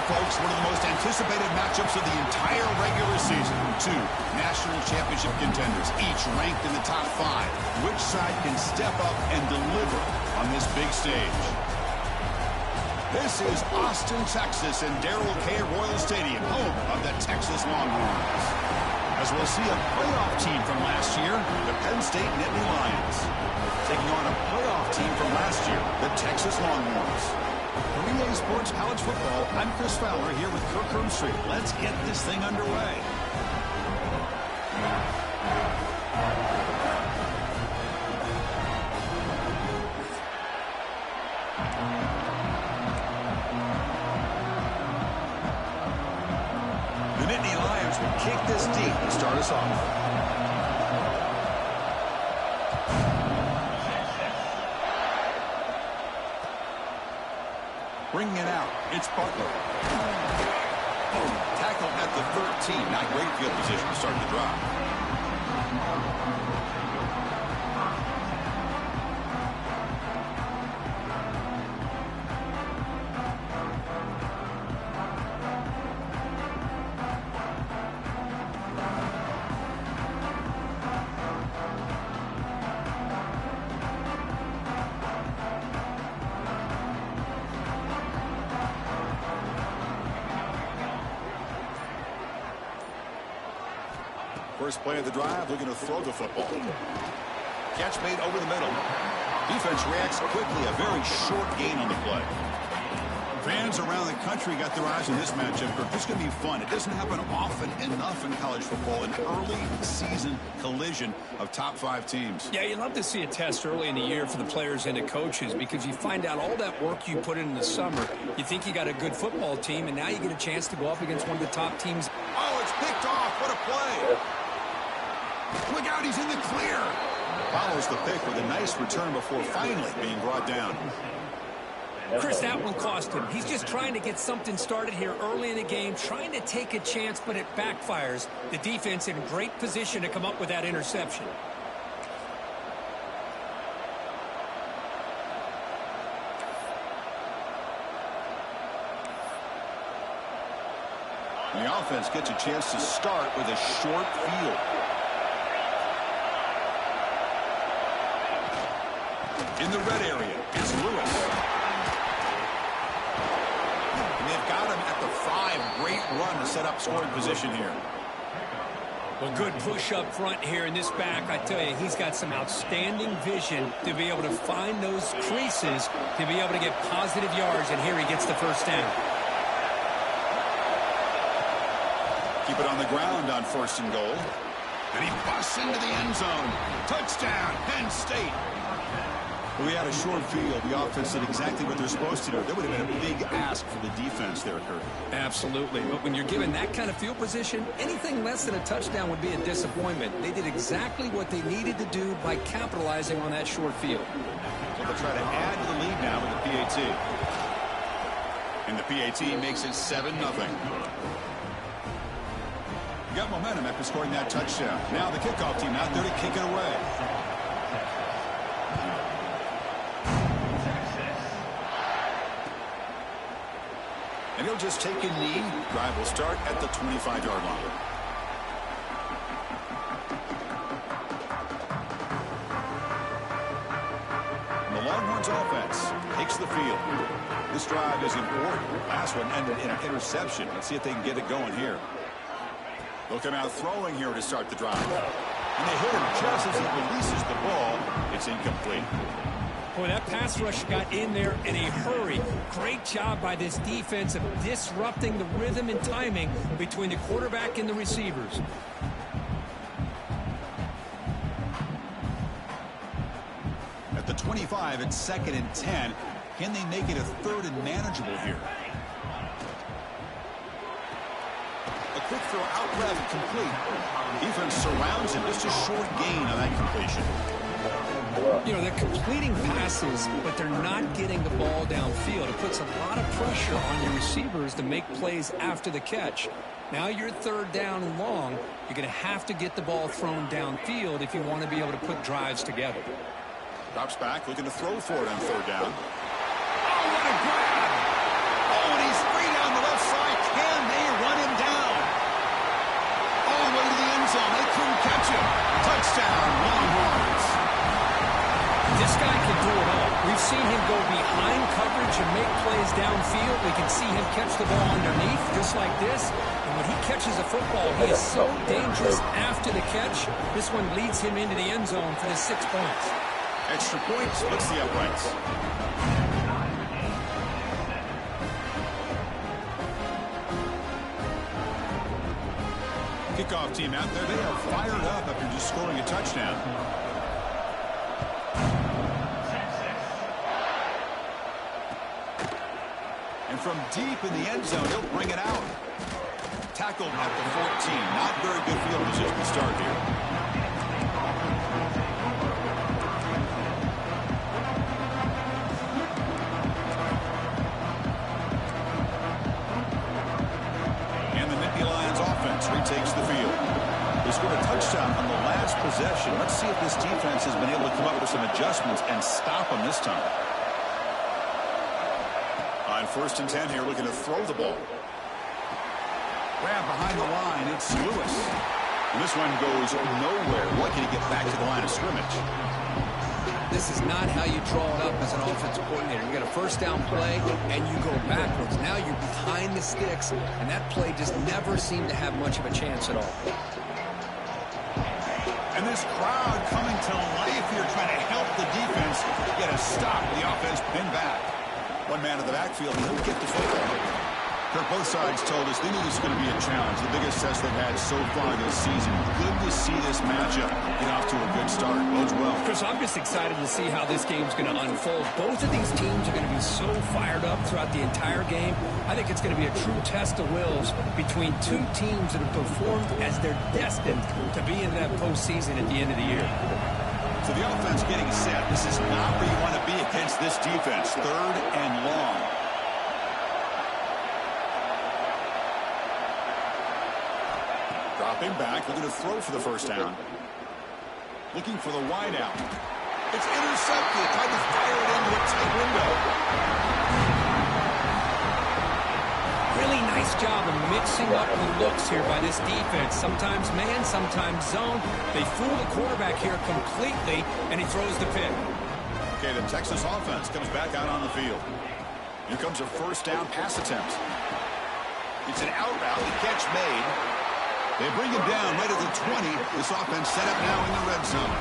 folks, one of the most anticipated matchups of the entire regular season. Two national championship contenders, each ranked in the top 5. Which side can step up and deliver on this big stage? This is Austin, Texas, and Darrell K. Royal Stadium, home of the Texas Longhorns. As we'll see a playoff team from last year, the Penn State Nittany Lions, taking on a playoff team from last year, the Texas Longhorns. For EA Sports College Football, I'm Chris Fowler here with Kirk Hermstreet. Let's get this thing underway. The Nittany Lions will kick this deep to start us off. Bringing it out, it's Butler. Tackle at the 13. Not great field position to start the drive. First play of the drive, looking to throw the football. Catch made over the middle. Defense reacts quickly, a very short gain on the play. Fans around the country got their eyes on this matchup. This is going to be fun. It doesn't happen often enough in college football, an early season collision of top 5 teams. Yeah, you love to see a test early in the year for the players and the coaches because you find out all that work you put in the summer. You think you got a good football team, and now you get a chance to go up against one of the top teams. Oh, it's picked off. What a play. Look out, he's in the clear. Follows the pick with a nice return before finally being brought down. Chris, that one cost him. He's just trying to get something started here early in the game, trying to take a chance, but it backfires. The defense in great position to come up with that interception. The offense gets a chance to start with a short field. In the red area, it's Lewis. And they've got him at the 5. Great run to set up scoring position here. Well, good push up front here in this back. I tell you, he's got some outstanding vision to be able to find those creases, to be able to get positive yards, and here he gets the first down. Keep it on the ground on 1st and goal. And he busts into the end zone. Touchdown, Penn State. We had a short field. The offense did exactly what they're supposed to do. That would have been a big ask for the defense there, Kirk. Absolutely. But when you're given that kind of field position, anything less than a touchdown would be a disappointment. They did exactly what they needed to do by capitalizing on that short field. So they'll try to add to the lead now with the PAT. And the PAT makes it 7-0. Got momentum after scoring that touchdown. Now the kickoff team out there to kick it away. And he'll just take a knee. Drive will start at the 25-yard line. And the Longhorns offense takes the field. This drive is important. Last one ended in an interception. Let's see if they can get it going here. Looking out throwing here to start the drive. And they hit him just as he releases the ball. It's incomplete. Boy, that pass rush got in there in a hurry. Great job by this defense of disrupting the rhythm and timing between the quarterback and the receivers. At the 25, it's 2nd and 10. Can they make it a 3rd and manageable here? A quick throw out left, complete. Defense surrounds him. Just a short gain on that completion. You know, they're completing passes, but they're not getting the ball downfield. It puts a lot of pressure on your receivers to make plays after the catch. Now you're 3rd down and long. You're going to have to get the ball thrown downfield if you want to be able to put drives together. Drops back, looking to throw for it on 3rd down. Oh, what a grab! Oh, and he's free down the left side. zone. They couldn't catch him. Touchdown, Longhorns. This guy can do it all. We've seen him go behind coverage and make plays downfield. We can see him catch the ball underneath just like this. And when he catches a football, he is so dangerous after the catch. This one leads him into the end zone for the 6 points. Extra point splits the uprights. Kickoff team out there. They are fired up after just scoring a touchdown. And from deep in the end zone, he'll bring it out. Tackled at the 14. Not very good field position to start here. And the Nittany Lions offense retakes the field. They scored a touchdown on the last possession. Let's see if this defense has been able to come up with some adjustments and stop them this time. On 1st and 10 here, looking to throw the ball. Grab behind the line, it's Lewis. And this one goes nowhere. Lucky to get back to the line of scrimmage. This is not how you draw it up as an offensive coordinator. You get a first down play, and you go backwards. Now you're behind the sticks, and that play just never seemed to have much of a chance at all. And this crowd coming to life here, trying to help the defense get a stop. The offense pinned back. One man in the backfield, and he'll get the football. Kirk, both sides told us they knew this was going to be a challenge. The biggest test they've had so far this season. Good to see this matchup get off to a good start. Bodes well. Chris, I'm just excited to see how this game's going to unfold. Both of these teams are going to be so fired up throughout the entire game. I think it's going to be a true test of wills between two teams that have performed as they're destined to be in that postseason at the end of the year. So the offense getting set. This is not where you want to be against this defense. 3rd and long. Dropping back, looking to throw for the first down. Looking for the wide out. It's intercepted. Tried to fire it into a tight window. Really nice job of mixing up the looks here by this defense. Sometimes man, sometimes zone. They fool the quarterback here completely, and he throws the pick. Okay, the Texas offense comes back out on the field. Here comes a first down pass attempt. It's an out route. The catch made. They bring him down right at the 20. This offense set up now in the red zone.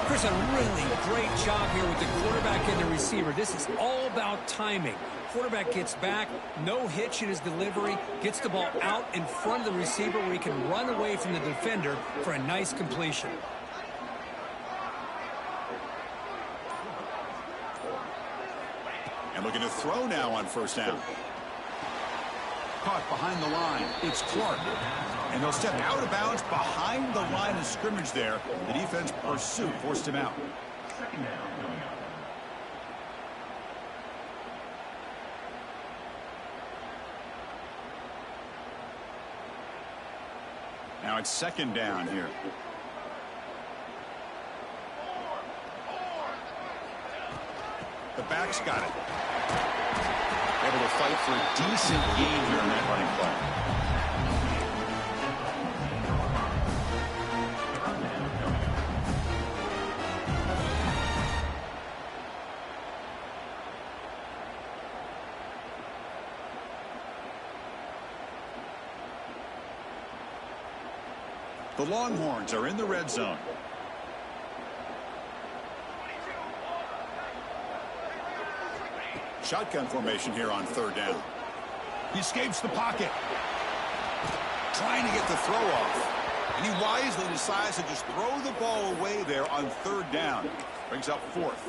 Chris, a really great job here with the quarterback and the receiver. This is all about timing. Quarterback gets back, no hitch in his delivery, gets the ball out in front of the receiver where he can run away from the defender for a nice completion. And looking to throw now on first down. Caught behind the line. It's Clark. And they'll step out of bounds behind the line of scrimmage there. The defense pursuit forced him out. Now it's 2nd down here. The back's got it. Able to fight for a decent gain here in that running play. The Longhorns are in the red zone. Shotgun formation here on 3rd down. He escapes the pocket. Trying to get the throw off. And he wisely decides to just throw the ball away there on 3rd down. Brings up 4th.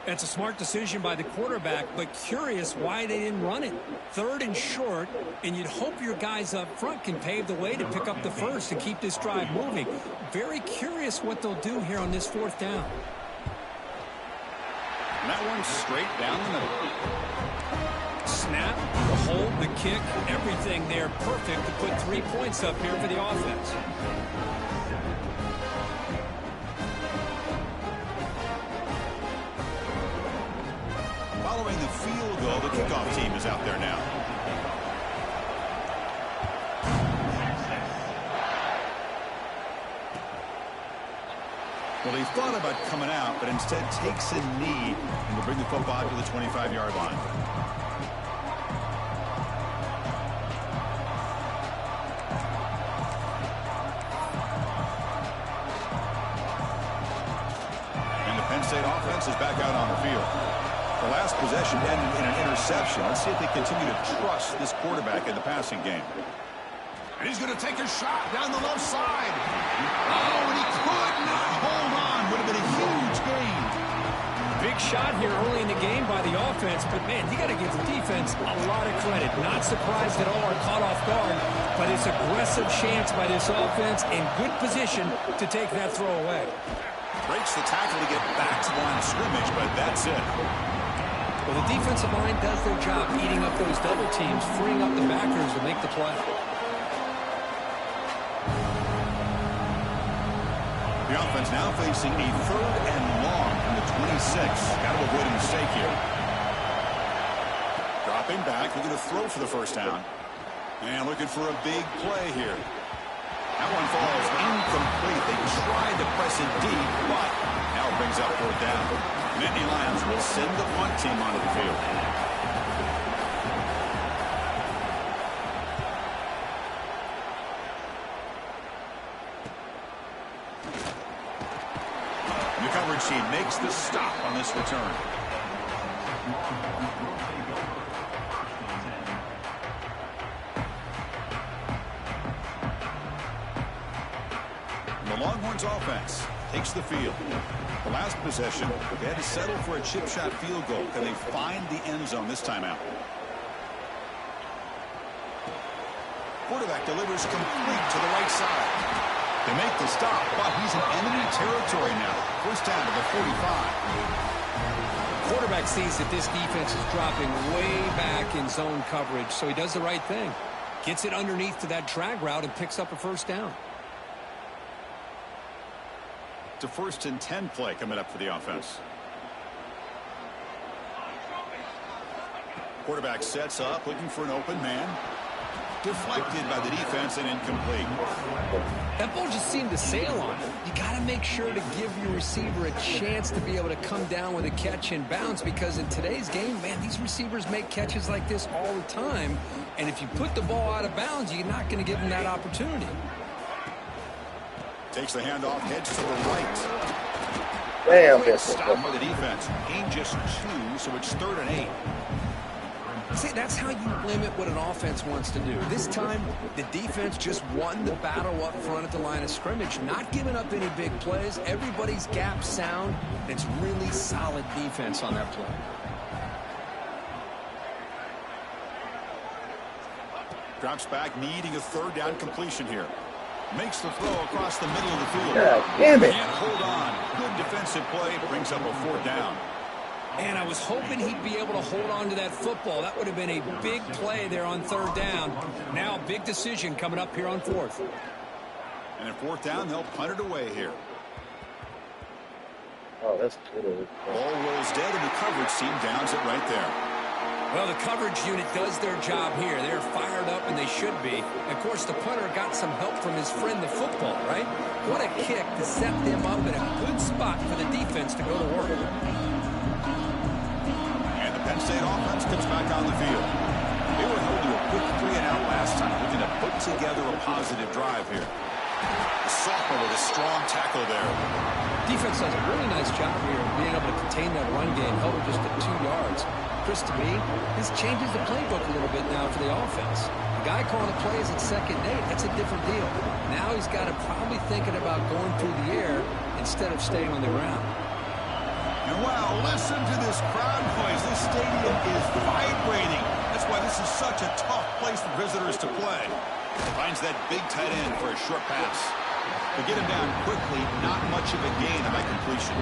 It's a smart decision by the quarterback, but curious why they didn't run it. 3rd and short, and you'd hope your guys up front can pave the way to pick up the first and keep this drive moving. Very curious what they'll do here on this 4th down. And that one's straight down the middle. Snap, the hold, the kick, everything there perfect to put 3 points up here for the offense. Following the field goal, the kickoff team is out there now. Well, he thought about coming out, but instead takes a knee and will bring the football to the 25-yard line. And the Penn State offense is back out on the field. The last possession ended in an interception. Let's see if they continue to trust this quarterback in the passing game. And he's going to take a shot down the left side. Oh, and he could not hold on. Would have been a huge gain. Big shot here early in the game by the offense, but, man, you got to give the defense a lot of credit. Not surprised at all or caught off guard, but it's aggressive chance by this offense in good position to take that throw away. Breaks the tackle to get back to the line of scrimmage, but that's it. Well, the defensive line does their job eating up those double teams, freeing up the backers to make the play. The offense now facing a 3rd and long from the 26. Got to avoid a mistake here. Dropping back, looking to throw for the first down. And looking for a big play here. That one falls incomplete. They tried to press it deep, but now it brings up 4th down. Nittany Lions will send the punt team onto the field. And the coverage team makes the stop on this return. And the Longhorns offense takes the field. The last possession, they had to settle for a chip shot field goal. Can they find the end zone this time out? Quarterback delivers complete to the right side. They make the stop, but he's in enemy territory now. First down to the 45. Quarterback sees that this defense is dropping way back in zone coverage, so he does the right thing. Gets it underneath to that drag route and picks up a first down. It's a 1st and 10 play coming up for the offense. Quarterback sets up, looking for an open man. Deflected by the defense and incomplete. That ball just seemed to sail on him. You got to make sure to give your receiver a chance to be able to come down with a catch and bounce, because in today's game, man, these receivers make catches like this all the time. And if you put the ball out of bounds, you're not going to give them that opportunity. Takes the handoff, heads to the right. Damn, Stop by the defense. Gain just 2, so it's 3rd and 8. See, that's how you limit what an offense wants to do. This time, the defense just won the battle up front at the line of scrimmage, not giving up any big plays. Everybody's gap sound. It's really solid defense on that play. Drops back, needing a 3rd down completion here. Makes the throw across the middle of the field. God damn it. Can't hold on. Good defensive play. Brings up a 4th down. And I was hoping he'd be able to hold on to that football. That would have been a big play there on 3rd down. Now a big decision coming up here on 4th. And at 4th down, they'll punt it away here. Oh, that's good. Ball rolls dead, and the coverage team downs it right there. Well, the coverage unit does their job here. They're fired up, and they should be. Of course, the punter got some help from his friend, the football, right? What a kick to set them up in a good spot for the defense to go to work. And the Penn State offense comes back on the field. They were held to a quick 3-and-out last time, looking to put together a positive drive here. The sophomore with a strong tackle there. Defense does a really nice job here of being able to contain that run game, held it just at 2 yards. Chris, to me, this changes the playbook a little bit now for the offense. The guy calling the plays at 2nd and 8, that's a different deal. Now he's got to probably thinking about going through the air instead of staying on the ground. And wow, listen to this crowd noise. This stadium is vibrating. That's why this is such a tough place for visitors to play. Finds that big tight end for a short pass. To get him down quickly, not much of a gain on that completion.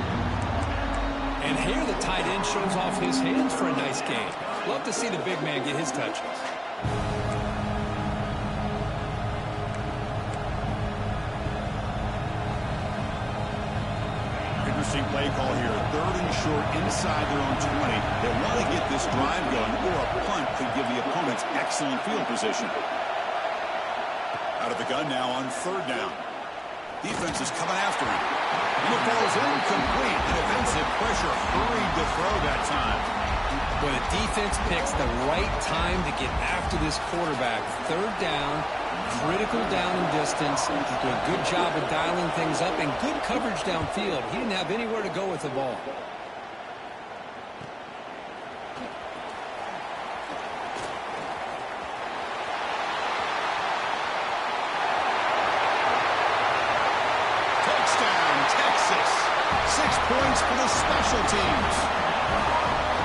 And here the tight end shows off his hands for a nice gain. Love to see the big man get his touches. Interesting play call here. 3rd and short inside their own 20. They want to get this drive going, or a punt could give the opponents excellent field position. Out of the gun now on 3rd down. Defense is coming after him. And the ball is incomplete. The defensive pressure hurried to throw that time. Well, the defense picks the right time to get after this quarterback. Third down, critical down and distance. He did a good job of dialing things up and good coverage downfield. He didn't have anywhere to go with the ball. Touchdown, Texas. 6 points for the special teams.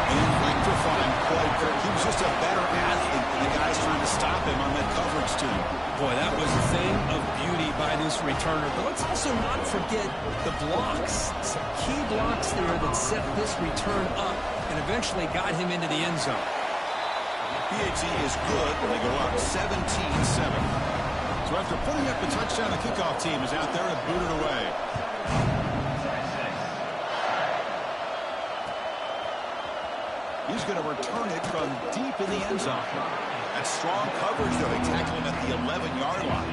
And electrifying play, Kirk. He was just a better athlete than the guys trying to stop him on that coverage team. Boy, that was a thing of beauty by this returner. But let's also not forget the blocks. Some key blocks there that set this return up and eventually got him into the end zone. PAT is good when they go up 17-7. So after putting up the touchdown, the kickoff team is out there to boot it away. He's going to return it from deep in the end zone. That's strong coverage, though. They tackle him at the 11-yard line.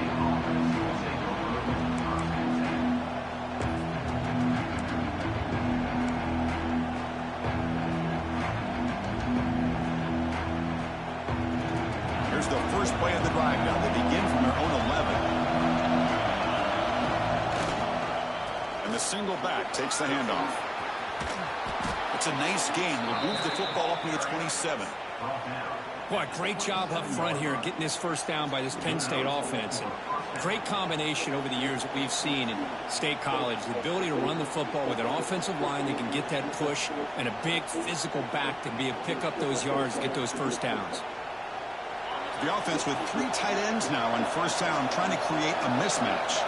Here's the first play of the drive now. They begin from their own 11. And the single back takes the handoff. It's a nice game. We'll move the football up to the 27. Boy, great job up front here getting this first down by this Penn State offense. And great combination over the years that we've seen in State College. The ability to run the football with an offensive line that can get that push and a big physical back to be able to pick up those yards and get those first downs. The offense with 3 tight ends now on first down, trying to create a mismatch.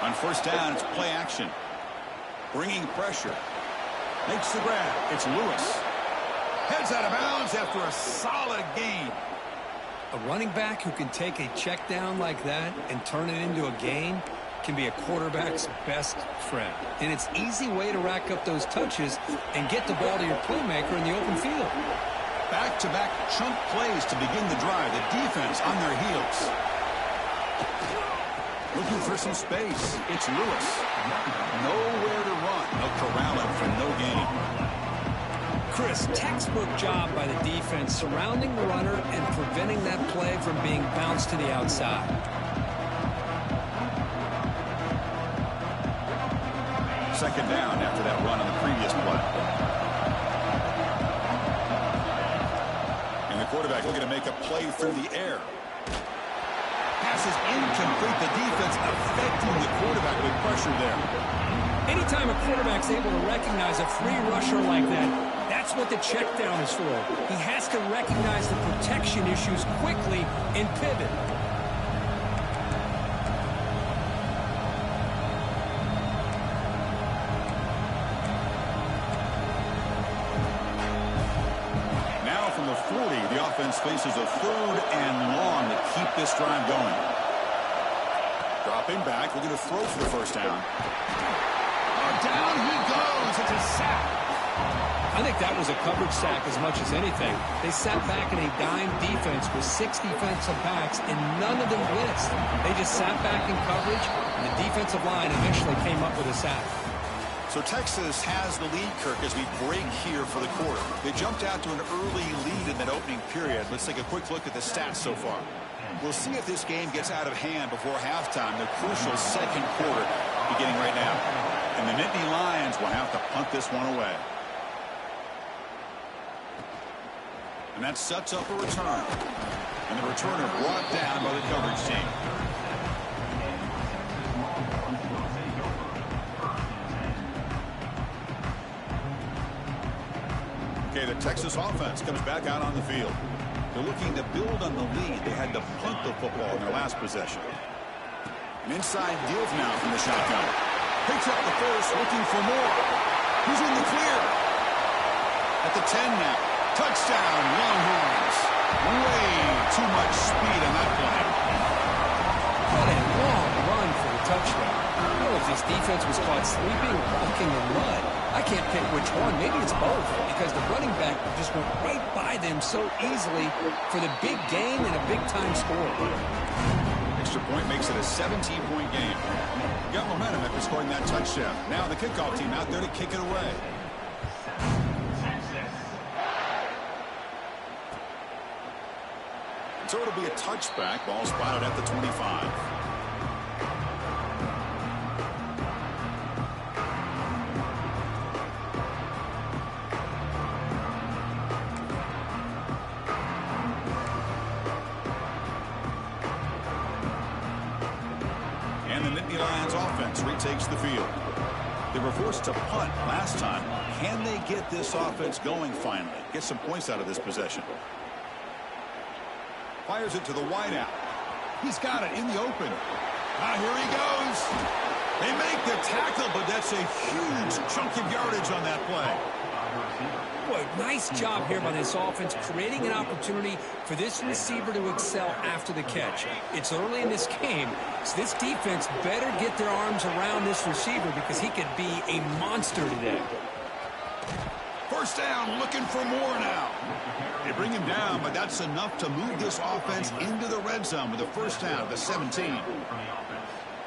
On first down, it's play action. Bringing pressure. Makes the grab. It's Lewis. Heads out of bounds after a solid gain. A running back who can take a check down like that and turn it into a gain can be a quarterback's best friend. And it's an easy way to rack up those touches and get the ball to your playmaker in the open field. Back-to-back chunk plays to begin the drive. The defense on their heels. Looking for some space. It's Lewis. Nowhere to run. They'll corral him for no gain. Chris, textbook job by the defense surrounding the runner and preventing that play from being bounced to the outside. Second down after that run on the previous play. And the quarterback looking to make a play through the air. Pass is incomplete. The defense affecting the quarterback with pressure there. Anytime a quarterback's able to recognize a free rusher like that, that's what the check down is for. He has to recognize the protection issues quickly and pivot. Now from the 40, the offense faces a 3rd and long to keep this drive going. Dropping back, looking to throw for the first down. Down he goes. It's a sack. I think that was a coverage sack as much as anything. They sat back in a dime defense with 6 defensive backs, and none of them blitzed. They just sat back in coverage, and the defensive line eventually came up with a sack. So Texas has the lead, Kirk, as we break here for the quarter. They jumped out to an early lead in that opening period. Let's take a quick look at the stats so far. We'll see if this game gets out of hand before halftime, the crucial second quarter beginning right now. And the Nittany Lions will have to punt this one away. And that sets up a return. And the returner brought down by the coverage team. Okay, the Texas offense comes back out on the field. They're looking to build on the lead. They had to punt the football in their last possession. An inside deal now from the shotgun. Picks up the first, looking for more. He's in the clear. At the 10 now. Touchdown, Longhorns. Way too much speed on that play. What a long run for the touchdown. I don't know if this defense was caught sleeping or walking in mud. I can't pick which one. Maybe it's both, because the running back just went right by them so easily for the big gain and a big-time score. point makes it a 17-point game. Got momentum after scoring that touchdown. Now the kickoff team out there to kick it away. So it'll be a touchback. Ball spotted at the 25. Retakes the field. They were forced to punt last time. Can they get this offense going finally? Get some points out of this possession. Fires it to the wideout. He's got it in the open. Here he goes. They make the tackle, but that's a huge chunk of yardage on that play. Boy, nice job here by this offense, creating an opportunity for this receiver to excel after the catch. It's early in this game, so this defense better get their arms around this receiver because he could be a monster today. First down, looking for more now. They bring him down, but that's enough to move this offense into the red zone with a first down at the 17.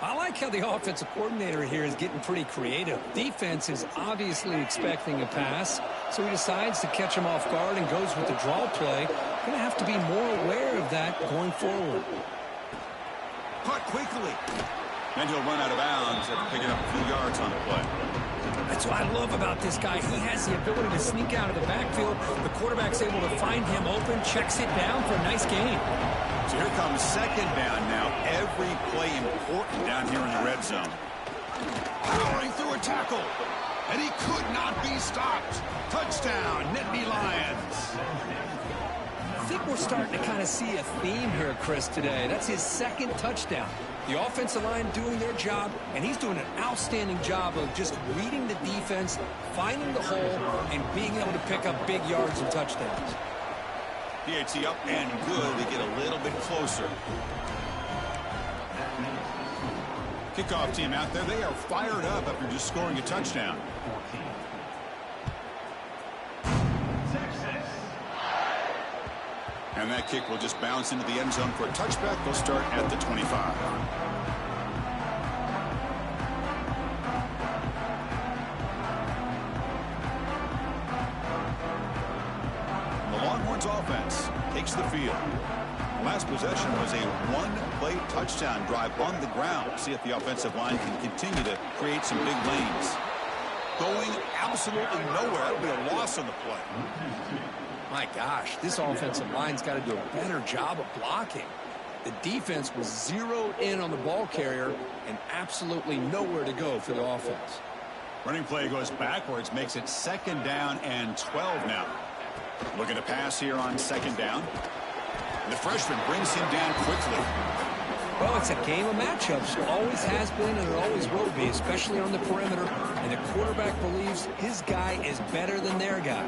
I like how the offensive coordinator here is getting pretty creative. Defense is obviously expecting a pass, so he decides to catch him off guard and goes with the draw play. Going to have to be more aware of that going forward. Caught quickly. And he'll run out of bounds after picking up a few yards on the play. That's what I love about this guy. He has the ability to sneak out of the backfield. The quarterback's able to find him open, checks it down for a nice gain. So here comes second down now. Every play important down here in the red zone. Powering through a tackle. And he could not be stopped. Touchdown, Nittany Lions. I think we're starting to kind of see a theme here, Chris, today. That's his second touchdown. The offensive line doing their job, and he's doing an outstanding job of just reading the defense, finding the hole, and being able to pick up big yards and touchdowns. PAT up and good. They get a little bit closer. Kickoff team out there. They are fired up after just scoring a touchdown. And that kick will just bounce into the end zone for a touchback. They'll start at the 25. Offense takes the field. Last possession was a one-play touchdown drive on the ground. See if the offensive line can continue to create some big lanes. Going absolutely nowhere. That'll be a loss on the play. My gosh, this offensive line's got to do a better job of blocking. The defense was zeroed in on the ball carrier and absolutely nowhere to go for the offense. Running play goes backwards, makes it second down and 12 now. Looking to pass here on second down. The freshman brings him down quickly. Well, it's a game of matchups. Always has been and it always will be, especially on the perimeter. And the quarterback believes his guy is better than their guy.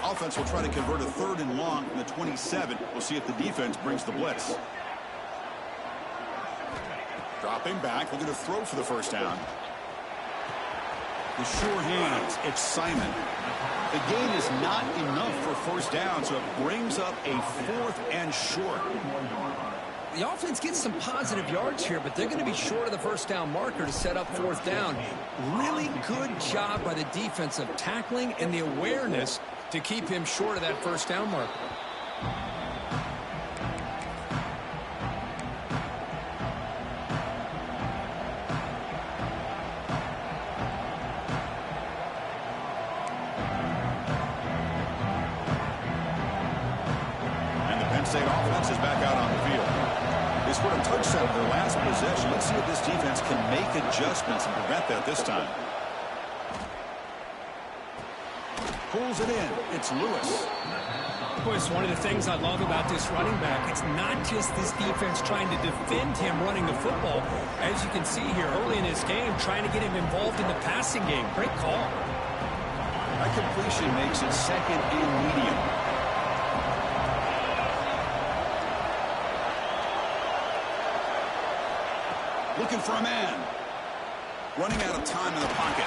Offense will try to convert a third and long from the 27. We'll see if the defense brings the blitz. Dropping back, looking to throw for the first down. The sure hands, it's Simon. The gain is not enough for first down, so it brings up a fourth and short. The offense gets some positive yards here, but they're going to be short of the first down marker to set up fourth down. Really good job by the defense of tackling and the awareness to keep him short of that first down marker. State offense is back out on the field. They scored a touchdown in their last possession. Let's see if this defense can make adjustments and prevent that this time. Pulls it in. It's Lewis. Boy, it's one of the things I love about this running back. It's not just this defense trying to defend him running the football. As you can see here early in this game, trying to get him involved in the passing game. Great call. That completion makes it second and medium. Looking for a man. Running out of time in the pocket.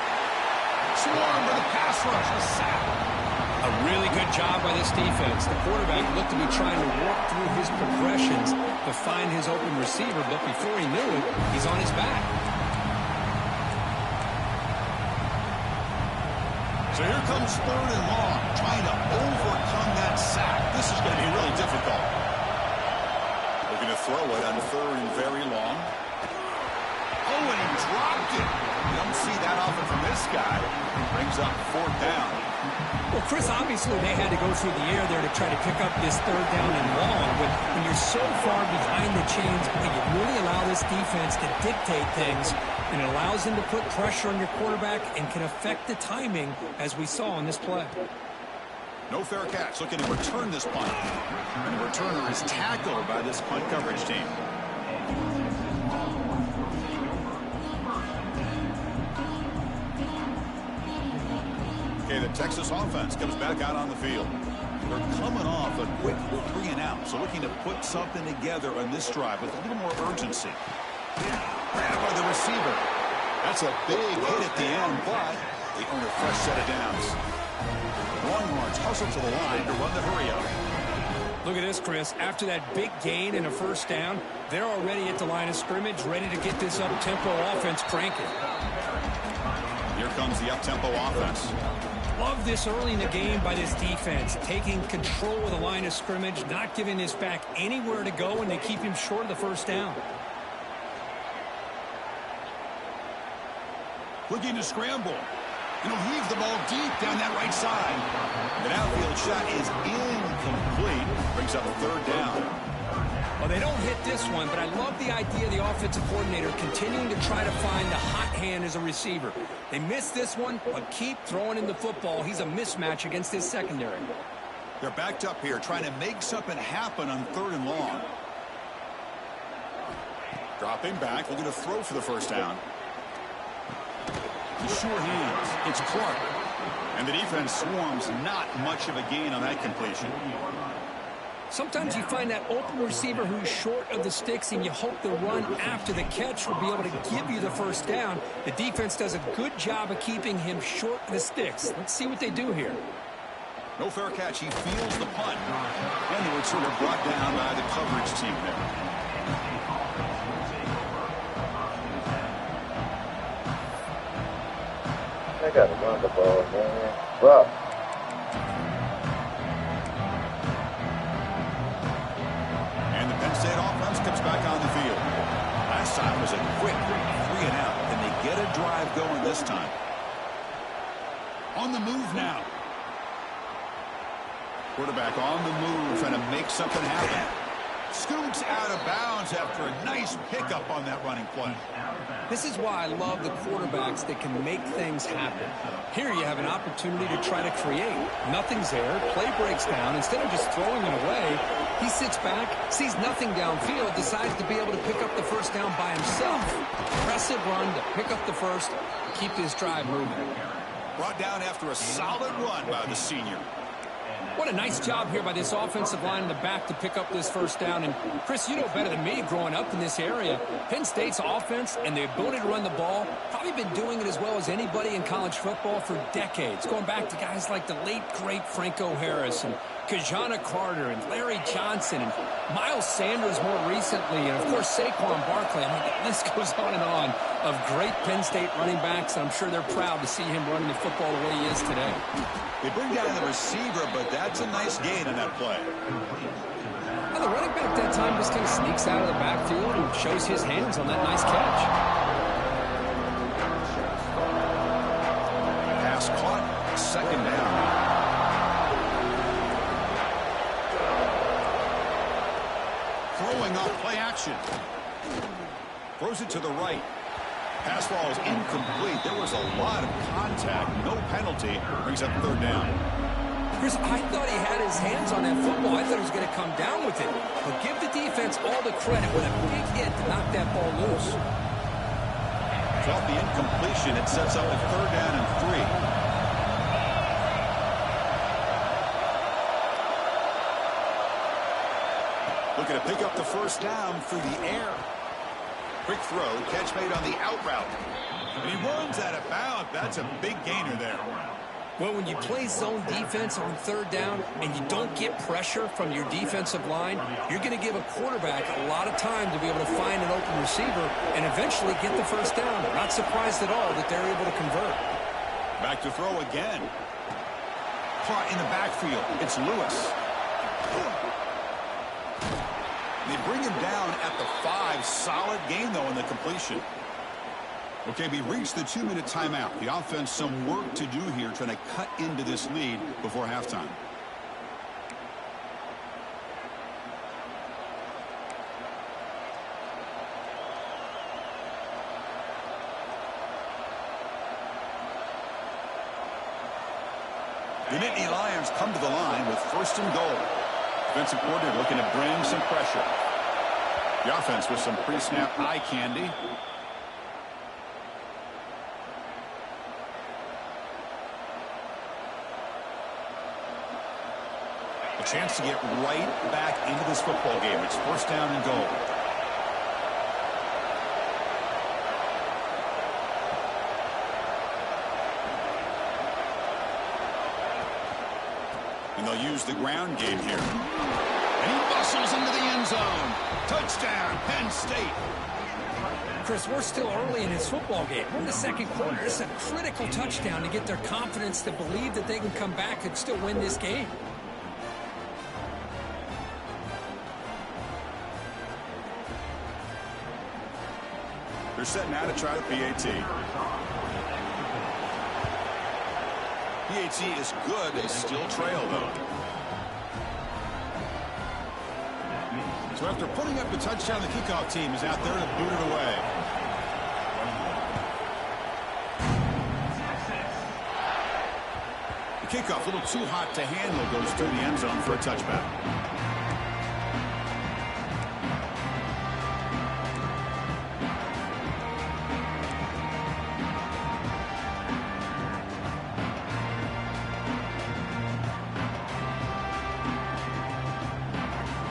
Swarm with a pass rush. A sack. A really good job by this defense. The quarterback looked to be trying to work through his progressions to find his open receiver, but before he knew it, he's on his back. So here comes 3rd and long, trying to overcome that sack. This is going to be really difficult. Looking to throw it on 3rd and very long. Oh, and he dropped it. You don't see that often from this guy. He brings up 4th down. Well, Chris, obviously they had to go through the air there to try to pick up this 3rd down and long, but when you're so far behind the chains, you really allow this defense to dictate things, and it allows them to put pressure on your quarterback and can affect the timing, as we saw on this play. No fair catch, looking to return this punt. And the returner is tackled by this punt coverage team. Okay, the Texas offense comes back out on the field. They're coming off a quick 3 and out, so looking to put something together on this drive with a little more urgency. Grabbed by the receiver. That's a big hit at the end, but they earn a fresh set of downs. Longhorns hustle to the line to run the hurry-up. Look at this, Chris. After that big gain and a 1st down, they're already at the line of scrimmage, ready to get this up-tempo offense cranking. Here comes the up-tempo offense. Love this early in the game by this defense, taking control of the line of scrimmage, not giving this back anywhere to go, and they keep him short of the 1st down. Looking to scramble. He'll heave the ball deep down that right side. An outfield shot is incomplete. Brings up a 3rd down. Well, they don't hit this one, but I love the idea of the offensive coordinator continuing to try to find the hot hand as a receiver. They missed this one, but keep throwing in the football. He's a mismatch against his secondary. They're backed up here, trying to make something happen on 3rd and long. Dropping back, looking to throw for the 1st down. Sure hands. It's Clark. And the defense swarms, not much of a gain on that completion. Sometimes you find that open receiver who's short of the sticks, and you hope the run after the catch will be able to give you the 1st down. The defense does a good job of keeping him short of the sticks. Let's see what they do here. No fair catch. He feels the punt. And the returner brought down by the coverage team there. I gotta run the ball, man. Well. And the Penn State offense comes back on the field. Last time was a quick 3 and out, and they get a drive going this time. On the move now. Quarterback on the move, trying to make something happen. Scoots out of bounds after a nice pickup on that running play. This is why I love the quarterbacks that can make things happen. Here you have an opportunity to try to create. Nothing's there. Play breaks down. Instead of just throwing it away, he sits back, sees nothing downfield, decides to be able to pick up the 1st down by himself. Impressive run to pick up the 1st, keep this drive moving. Brought down after a solid run by the senior. What a nice job here by this offensive line in the back to pick up this 1st down. And, Chris, you know better than me growing up in this area, Penn State's offense and the ability to run the ball, probably been doing it as well as anybody in college football for decades, going back to guys like the late, great Franco Harris and Kajana Carter and Larry Johnson and Miles Sanders more recently, and, of course, Saquon Barkley. I mean, the list goes on and on of great Penn State running backs. I'm sure they're proud to see him running the football the way he is today. They bring down the receiver, but that's a nice gain on that play. Now, the running back that time just kind of sneaks out of the backfield and shows his hands on that nice catch. Pass caught, 2nd down. Throwing off play action. Throws it to the right. Pass ball is incomplete. There was a lot of contact. No penalty. Brings up 3rd down. Chris, I thought he had his hands on that football. I thought he was going to come down with it. But give the defense all the credit with a big hit to knock that ball loose. Felt the incompletion. It sets up a 3rd down and 3. Looking to pick up the 1st down through the air. Quick throw, catch made on the out route. And he runs out of bounds. That's a big gainer there. Well, when you play zone defense on third down and you don't get pressure from your defensive line, you're going to give a quarterback a lot of time to be able to find an open receiver and eventually get the first down. Not surprised at all that they're able to convert. Back to throw again. Caught in the backfield. It's Lewis. They bring him down at the 5. Solid gain, though, in the completion. Okay, we reached the 2-minute timeout. The offense some work to do here, trying to cut into this lead before halftime. The Nittany Lions come to the line with 1st and goal. Defensive coordinator looking to bring some pressure. The offense with some pre-snap eye candy. A chance to get right back into this football game. It's 1st down and goal. And they'll use the ground game here. And he bustles into the end zone. Touchdown, Penn State. Chris, we're still early in this football game. We're in the 2nd quarter. It's a critical touchdown to get their confidence to believe that they can come back and still win this game. They're setting out to try the PAT. PAT is good. They still trail, though. So after putting up the touchdown, the kickoff team is out there to boot it away. The kickoff, a little too hot to handle, goes through the end zone for a touchback.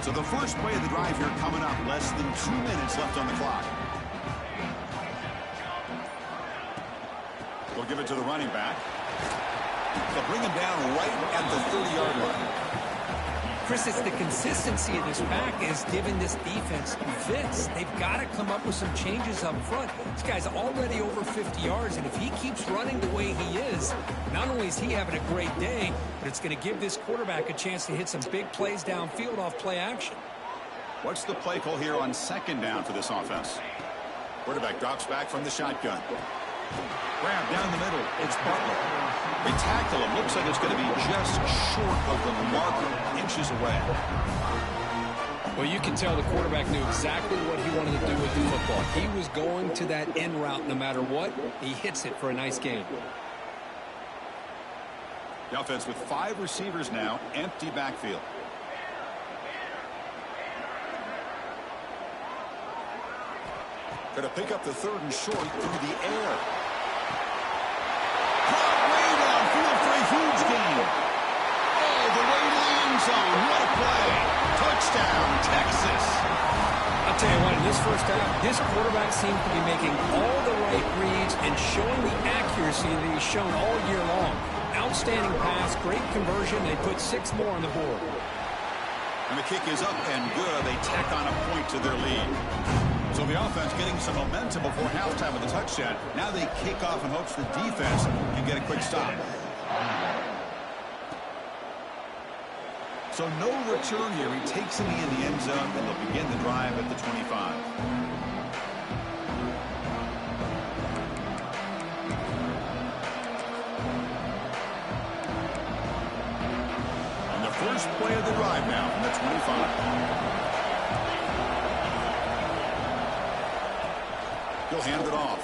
So the first play of the drive here coming up. Less than 2 minutes left on the clock. We'll give it to the running back. They'll bring him down right at the 30-yard line. Chris, it's the consistency of this back is giving this defense fits. They've got to come up with some changes up front. This guy's already over 50 yards, and if he keeps running the way he is, not only is he having a great day, but it's going to give this quarterback a chance to hit some big plays downfield off play action. What's the play call here on 2nd down for this offense? Quarterback drops back from the shotgun. Grab down the middle. It's Butler. They tackle him. Looks like it's going to be just short of the marker, inches away. Well, you can tell the quarterback knew exactly what he wanted to do with the football. He was going to that end route no matter what. He hits it for a nice gain. The offense with 5 receivers now, empty backfield. Going to pick up the 3rd and short through the air. Caught way downfield for a huge gain. All the way to the end zone. What a play. Touchdown, Texas. I'll tell you what, in this first half, this quarterback seems to be making all the right reads and showing the accuracy that he's shown all year long. Outstanding pass, great conversion. They put 6 more on the board. And the kick is up and good. They tack on a point to their lead. So the offense getting some momentum before halftime with a touchdown. Now they kick off in hopes the defense can get a quick stop. So no return here. He takes it in the end zone, and they'll begin the drive at the 25. And the first play of the drive now from the 25. He'll hand it off.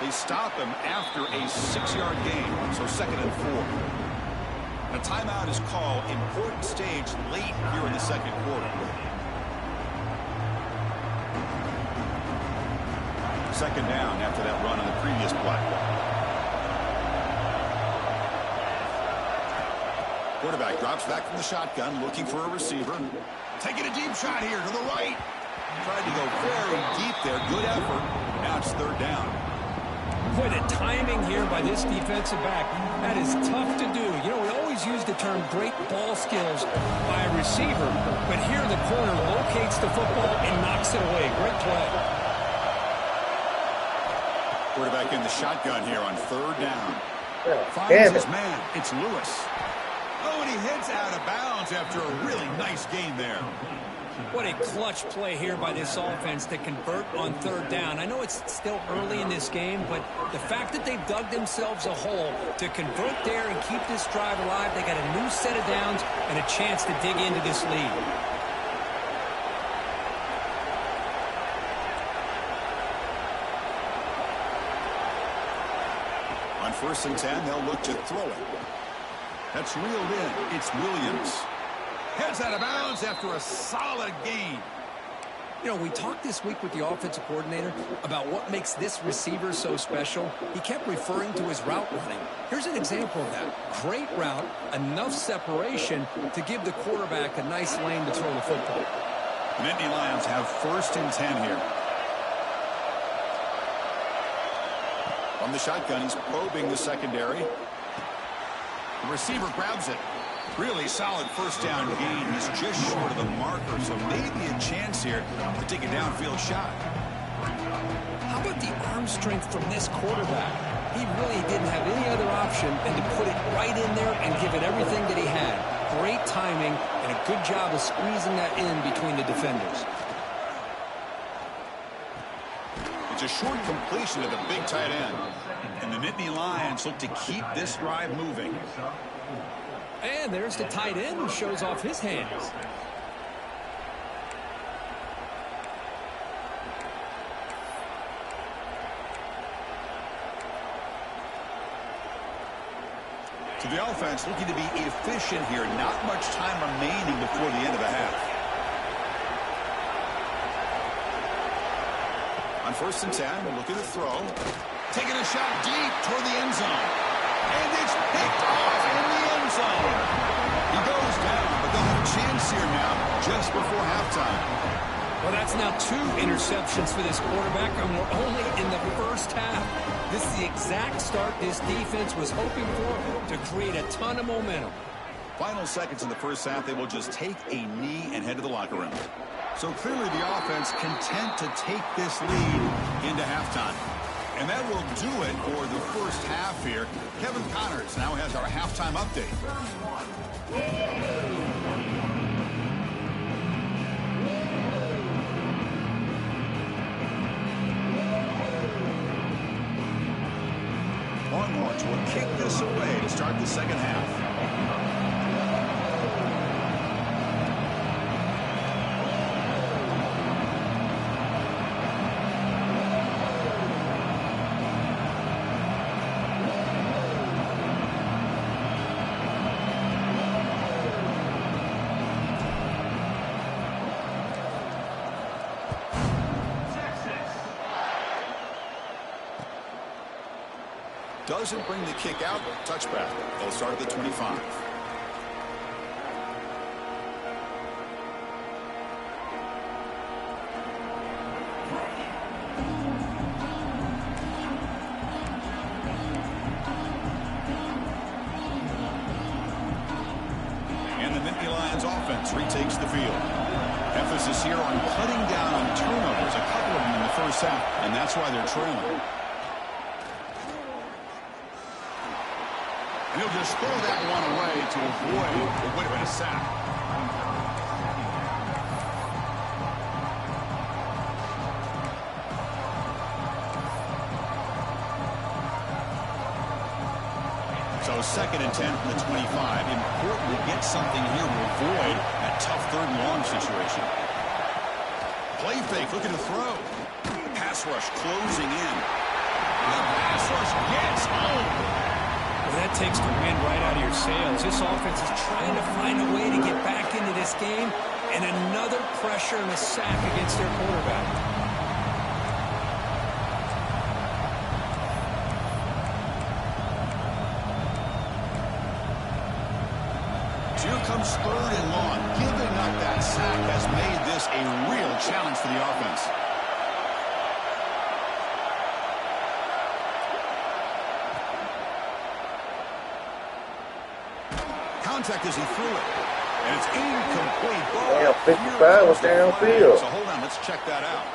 They stop him after a 6-yard gain, so 2nd and 4. A timeout is called. Important stage late here in the 2nd quarter. 2nd down after that run on the previous play. Quarterback drops back from the shotgun, looking for a receiver. Taking a deep shot here to the right. Tried to go very deep there. Good effort. Now it's 3rd down. Boy, the timing here by this defensive back, that is tough to do. You know, we always use the term great ball skills by a receiver, but here the corner locates the football and knocks it away. Great play. Quarterback in the shotgun here on third down. Finds his man. It's Lewis. Oh, and he heads out of bounds after a really nice game there. What a clutch play here by this offense to convert on third down. I know it's still early in this game, but the fact that they've dug themselves a hole to convert there and keep this drive alive, they got a new set of downs and a chance to dig into this lead. On 1st and 10, they'll look to throw it. That's reeled in. It's Williams. Heads out of bounds after a solid gain. You know, we talked this week with the offensive coordinator about what makes this receiver so special. He kept referring to his route running. Here's an example of that. Great route, enough separation to give the quarterback a nice lane to throw the football. The Nittany Lions have 1st and 10 here. From the shotgun, he's probing the secondary. The receiver grabs it. Really solid first down gain. He's just short of the marker, so maybe a chance here to take a downfield shot. How about the arm strength from this quarterback? He really didn't have any other option than to put it right in there and give it everything that he had. Great timing and a good job of squeezing that in between the defenders. It's a short completion to the big tight end. And the Nittany Lions look to keep this drive moving. And there's the tight end who shows off his hands. So the offense looking to be efficient here. Not much time remaining before the end of the half. On 1st and 10, we'll look at the throw. Taking a shot deep toward the end zone. And it's picked off in the end zone. He goes down, but they'll have a chance here now just before halftime. Well, that's now 2 interceptions for this quarterback, and we're only in the first half. This is the exact start this defense was hoping for to create a ton of momentum. Final seconds in the first half, they will just take a knee and head to the locker room. So clearly the offense content to take this lead into halftime. And that will do it for the first half here. Kevin Connors now has our halftime update. Longhorns will kick this away to start the second half. Doesn't bring the kick out. Touchback. They'll start at the 25. And the Nittany Lions offense retakes the field. Emphasis here on cutting down on turnovers, a couple of them in the first half, and that's why they're trailing. And he'll just throw that one away to avoid what would have been a sack. So 2nd and 10 from the 25. Important to get something here to avoid that tough 3rd and long situation. Play fake, looking to throw. The pass rush closing in. The pass rush gets home. Well, that takes the wind right out of your sails. This offense is trying to find a way to get back into this game, and another pressure and a sack against their quarterback. Here comes 3rd and long. Giving up that sack has made this a real challenge for the offense. contact as he threw it. And it's incomplete. Damn, 55 was downfield. So hold on, let's check that out.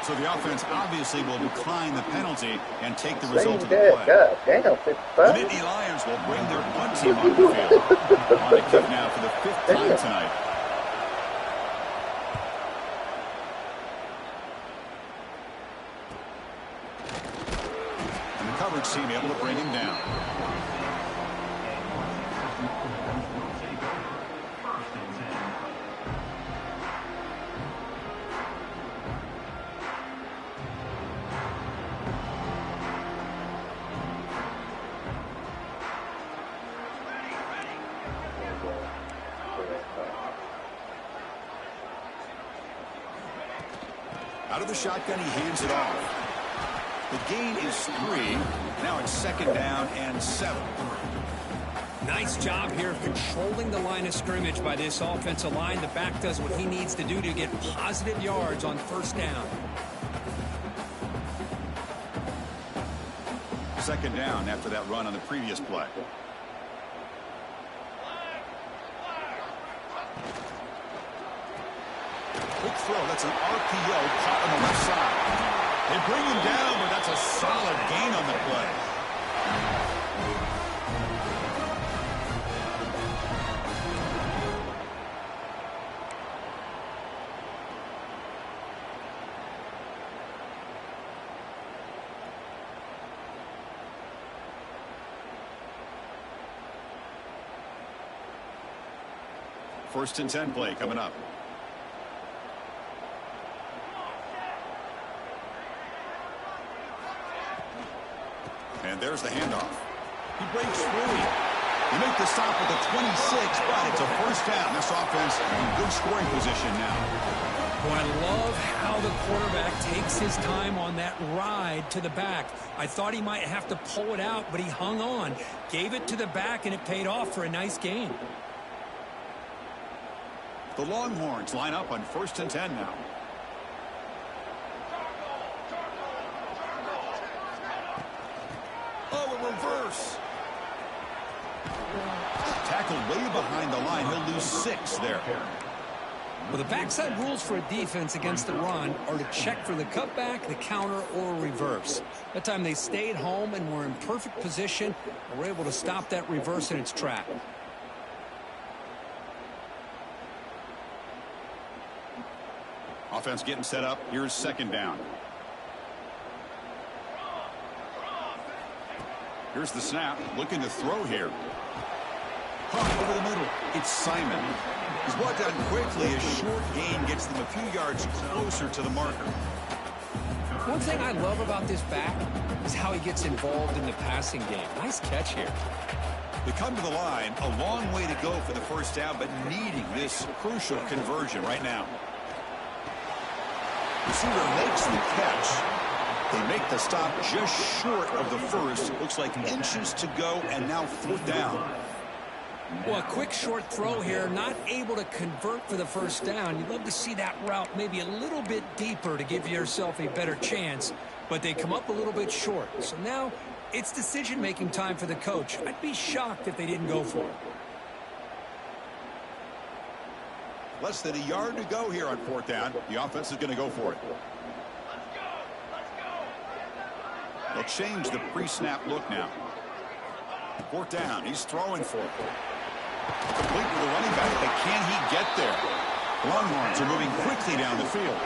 So the offense obviously will decline the penalty and take the result of the play. God damn, 55. The Nittany Lions will bring their punt team on the field. On the kick now for the 5th time tonight. And the coverage team able to bring him down. Out of the shotgun, he hands it off. The gain is 3. Now it's 2nd down and 7. Nice job here of controlling the line of scrimmage by this offensive line. The back does what he needs to do to get positive yards on 1st down. 2nd down after that run on the previous play. Quick throw. That's an RPO caught on the left side. They bring him down, but that's a solid gain on the play. First and 10 play coming up. And there's the handoff. He breaks free. They make the stop at the 26, but it's a 1st down. This offense in good scoring position now. Well, I love how the quarterback takes his time on that ride to the back. I thought he might have to pull it out, but he hung on, gave it to the back, and it paid off for a nice gain. The Longhorns line up on 1st and 10 now. Oh, a reverse. Tackled way behind the line. He'll lose 6 there. Well, the backside rules for a defense against the run are to check for the cutback, the counter, or reverse. That time they stayed home and were in perfect position and were able to stop that reverse in its track. Offense getting set up. Here's 2nd down. Here's the snap. Looking to throw here. Pump over the middle. It's Simon. He's brought down quickly. A short gain gets them a few yards closer to the marker. One thing I love about this back is how he gets involved in the passing game. Nice catch here. They come to the line. A long way to go for the 1st down, but needing this crucial conversion right now. Receiver makes the catch. They make the stop just short of the 1st. Looks like inches to go, and now 4th down. Well, a quick short throw here, not able to convert for the 1st down. You'd love to see that route maybe a little bit deeper to give yourself a better chance, but they come up a little bit short. So now it's decision-making time for the coach. I'd be shocked if they didn't go for it. Less than a yard to go here on 4th down. The offense is going to go for it. They'll change the pre-snap look now. 4th down. He's throwing for it. Complete with the running back, but can he get there? Longhorns are moving quickly down the field.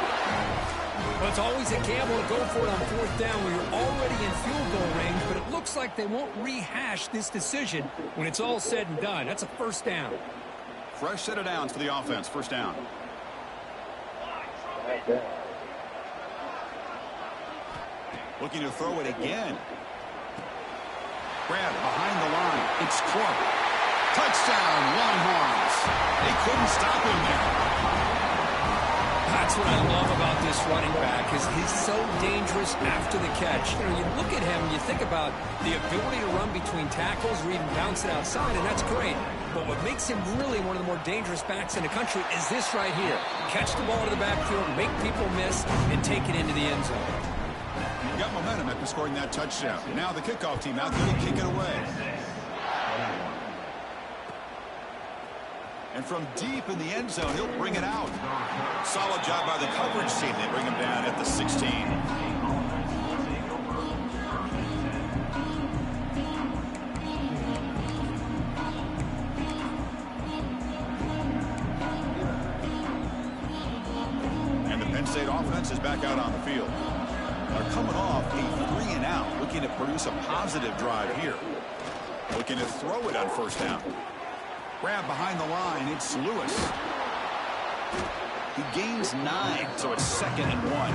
Well, it's always a gamble to go for it on 4th down when you're already in field goal range, but it looks like they won't rehash this decision when it's all said and done. That's a 1st down. Fresh set of downs for the offense. 1st down. Looking to throw it again. Grab behind the line. It's Clark. Touchdown, Longhorns. They couldn't stop him there. That's what I love about this running back is he's so dangerous after the catch. You know, you look at him, you think about the ability to run between tackles or even bounce it outside, and that's great. But what makes him really one of the more dangerous backs in the country is this right here. Catch the ball to the backfield, make people miss, and take it into the end zone. You got momentum after scoring that touchdown. Now the kickoff team out there to kick it away. And from deep in the end zone, he'll bring it out. Solid job by the coverage team. They bring him down at the 16. And the Penn State offense is back out on the field. They're coming off a 3-and-out, looking to produce a positive drive here. Looking to throw it on first down. Grab behind the line. It's Lewis. He gains 9, so it's 2nd and 1.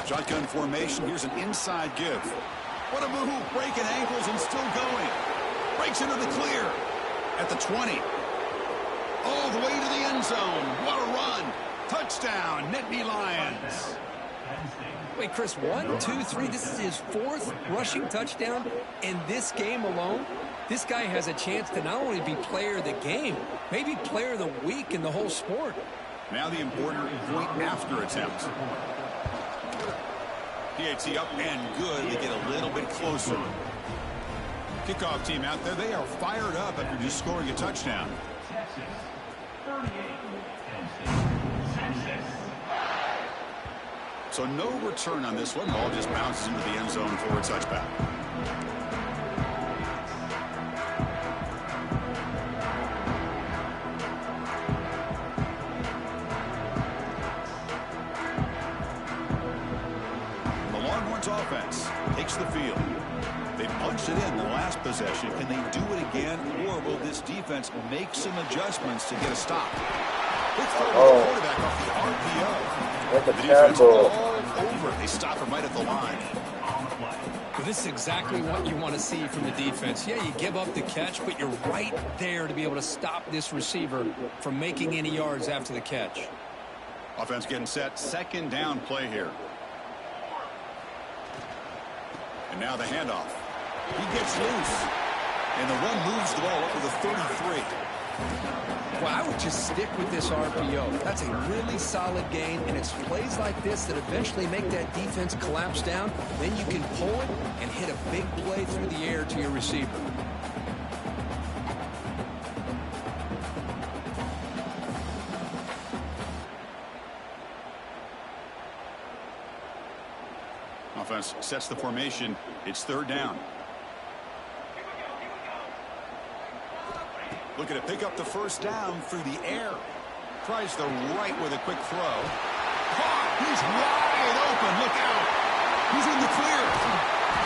Shotgun formation. Here's an inside give. What a move. Breaking ankles and still going. Breaks into the clear at the 20. All the way to the end zone. What a run. Touchdown, Nittany Lions. Wait, Chris, 1, 2, 3. This is his 4th rushing touchdown in this game alone. This guy has a chance to not only be player of the game, maybe player of the week in the whole sport. Now the important point after attempt. PAT up and good. They get a little bit closer. Kickoff team out there. They are fired up after just scoring a touchdown. So no return on this one. Ball just bounces into the end zone for a touchback. The Longhorns offense takes the field. They punched it in the last possession. Can they do it again, or will this defense make some adjustments to get a stop? Quick throw to the quarterback off the RPO. The defense all over. They stop him right at the line. Well, this is exactly what you want to see from the defense. Yeah, you give up the catch, but you're right there to be able to stop this receiver from making any yards after the catch. Offense getting set. 2nd down play here. And now the handoff. He gets loose. And the run moves the ball up to the 33. Well, I would just stick with this RPO. That's a really solid gain, and it's plays like this that eventually make that defense collapse down. Then you can pull it and hit a big play through the air to your receiver. Offense sets the formation. It's 3rd down. Looking to pick up the first down through the air. Tries the right with a quick throw. Caught! He's wide open. Look out. He's in the clear.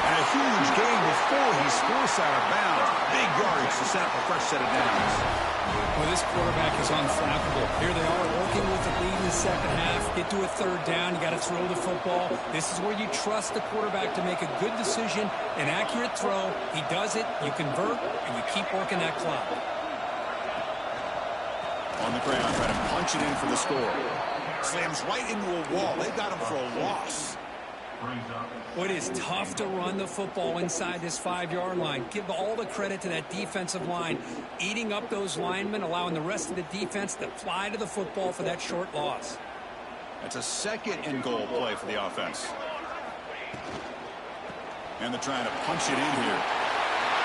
And a huge gain before he's forced out of bounds. Big yardage to set up a fresh set of downs. Well, this quarterback is unflappable. Here they are working with the lead in the second half. Get to a 3rd down. You got to throw the football. This is where you trust the quarterback to make a good decision, an accurate throw. He does it. You convert, and you keep working that clock. On the ground, trying to punch it in for the score. Slams right into a wall. They got him for a loss. Well, it is tough to run the football inside this 5-yard line. Give all the credit to that defensive line, eating up those linemen, allowing the rest of the defense to fly to the football for that short loss. That's a 2nd and goal play for the offense. And they're trying to punch it in here.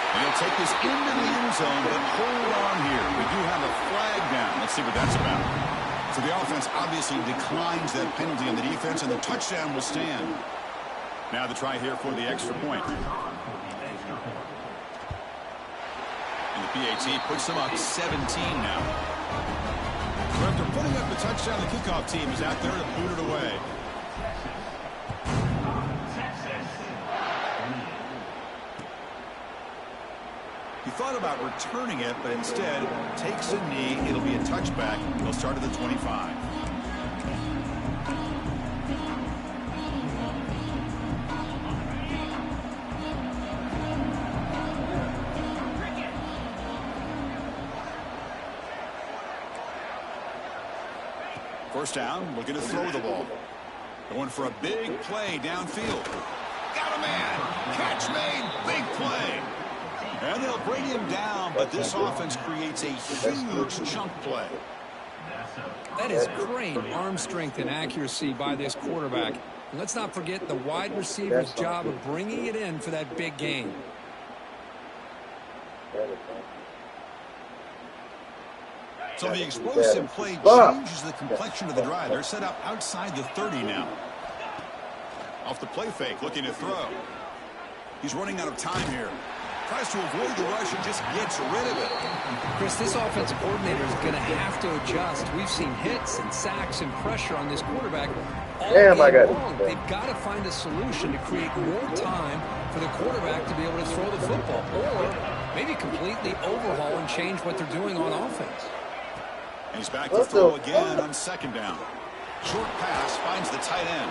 And he'll take this into the end zone, but hold on here. We do have a flag down. Let's see what that's about. So the offense obviously declines that penalty on the defense, and the touchdown will stand. Now the try here for the extra point. And the PAT puts them up 17 now. So after putting up the touchdown, the kickoff team is out there to boot it away. He thought about returning it, but instead takes a knee. It'll be a touchback. He'll start at the 25. First down, looking to throw the ball. Going for a big play downfield. Got a man. Catch made. Big play. And they'll bring him down, but this offense creates a huge chunk play. That is great arm strength and accuracy by this quarterback. And let's not forget the wide receiver's job of bringing it in for that big gain. So the explosive play changes the complexion of the drive. They're set up outside the 30 now. Off the play fake, looking to throw. He's running out of time here. Tries to avoid the rush and just gets rid of it. Chris, this offensive coordinator is going to have to adjust. We've seen hits and sacks and pressure on this quarterback all game long. They've got to find a solution to create more time for the quarterback to be able to throw the football, or maybe completely overhaul and change what they're doing on offense. And he's back to throw again on second down. Short pass finds the tight end.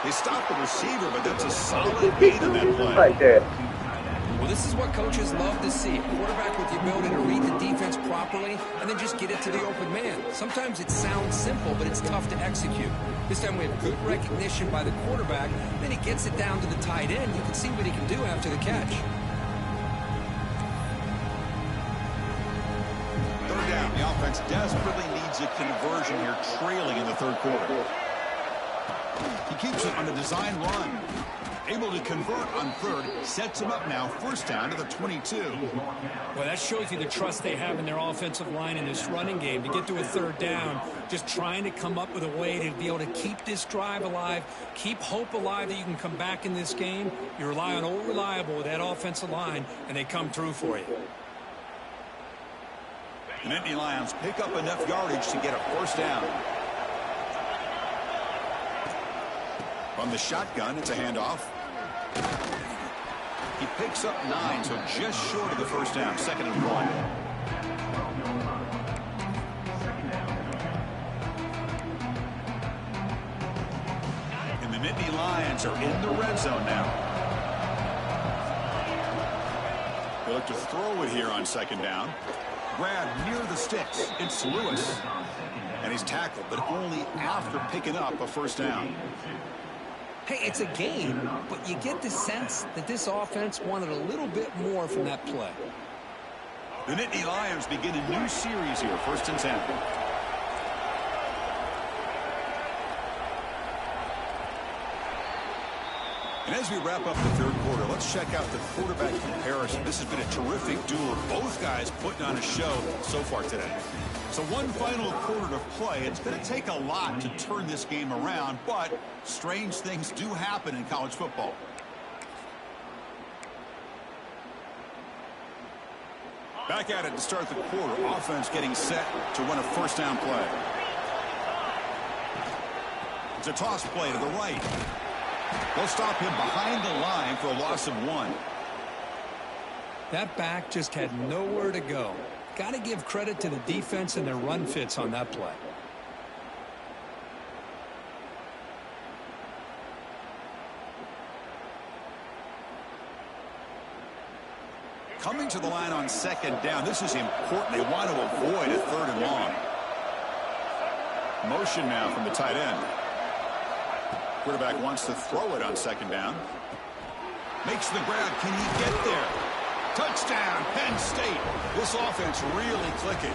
They stop the receiver, but that's a solid gain in that play. Like that. Well, this is what coaches love to see. A quarterback with the ability to read the defense properly and then just get it to the open man. Sometimes it sounds simple, but it's tough to execute. This time we have good recognition by the quarterback. Then he gets it down to the tight end. You can see what he can do after the catch. Third down. The offense desperately needs a conversion here, trailing in the third quarter. He keeps it on a design run. Able to convert on third, sets him up now, first down to the 22. Well, that shows you the trust they have in their offensive line in this running game. To get to a third down, just trying to come up with a way to be able to keep this drive alive, keep hope alive that you can come back in this game. You rely on old reliable with that offensive line, and they come through for you. The Nittany Lions pick up enough yardage to get a first down. From the shotgun, it's a handoff. He picks up 9, so just short of the first down. Second and 1. And the Nittany Lions are in the red zone now. They look to throw it here on second down. Grab near the sticks. It's Lewis. And he's tackled, but only after picking up a first down. Hey, it's a game, but you get the sense that this offense wanted a little bit more from that play. The Nittany Lions begin a new series here, first and 10. And as we wrap up the third quarter, let's check out the quarterback comparison. This has been a terrific duel. Both guys putting on a show so far today. So one final quarter to play. It's going to take a lot to turn this game around, but strange things do happen in college football. Back at it to start the quarter. Offense getting set to run a first down play. It's a toss play to the right. They'll stop him behind the line for a loss of 1. That back just had nowhere to go. Got to give credit to the defense and their run fits on that play. Coming to the line on second down. This is important. They want to avoid a third and long. Motion now from the tight end. Quarterback wants to throw it on second down. Makes the grab. Can he get there? Touchdown, Penn State. This offense really clicking.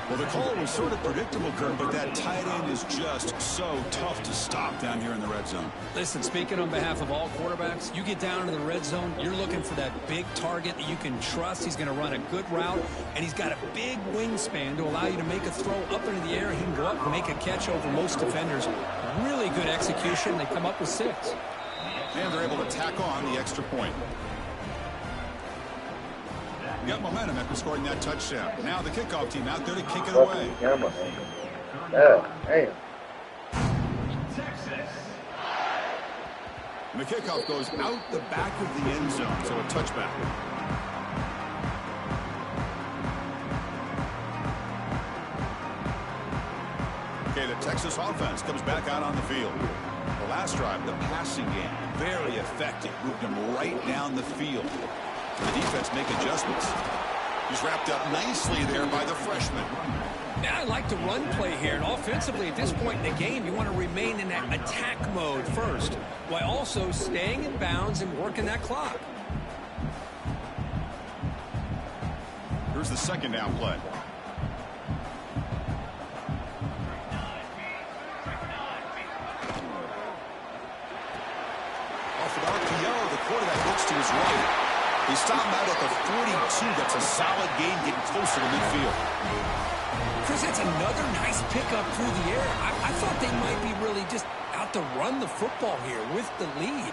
Well, the call was sort of predictable, Kurt, but that tight end is just so tough to stop down here in the red zone. Listen, speaking on behalf of all quarterbacks, you get down into the red zone, you're looking for that big target that you can trust. He's going to run a good route, and he's got a big wingspan to allow you to make a throw up into the air. He can go up and make a catch over most defenders. Really good execution. They come up with 6. And they're able to tack on the extra point. Got momentum after scoring that touchdown. Now the kickoff team out there to kick it away. And the kickoff goes out the back of the end zone, so a touchback. Okay, the Texas offense comes back out on the field. The last drive, the passing game, very effective. Moved them right down the field. The defense make adjustments. He's wrapped up nicely there by the freshman. Now I like the run play here, and offensively at this point in the game, you want to remain in that attack mode first, while also staying in bounds and working that clock. Here's the second down play. Off an RPO, the quarterback looks to his right. He stopped him out at the 42. That's a solid gain, getting closer to midfield. Chris, that's another nice pickup through the air. I thought they might be really just out to run the football here with the lead.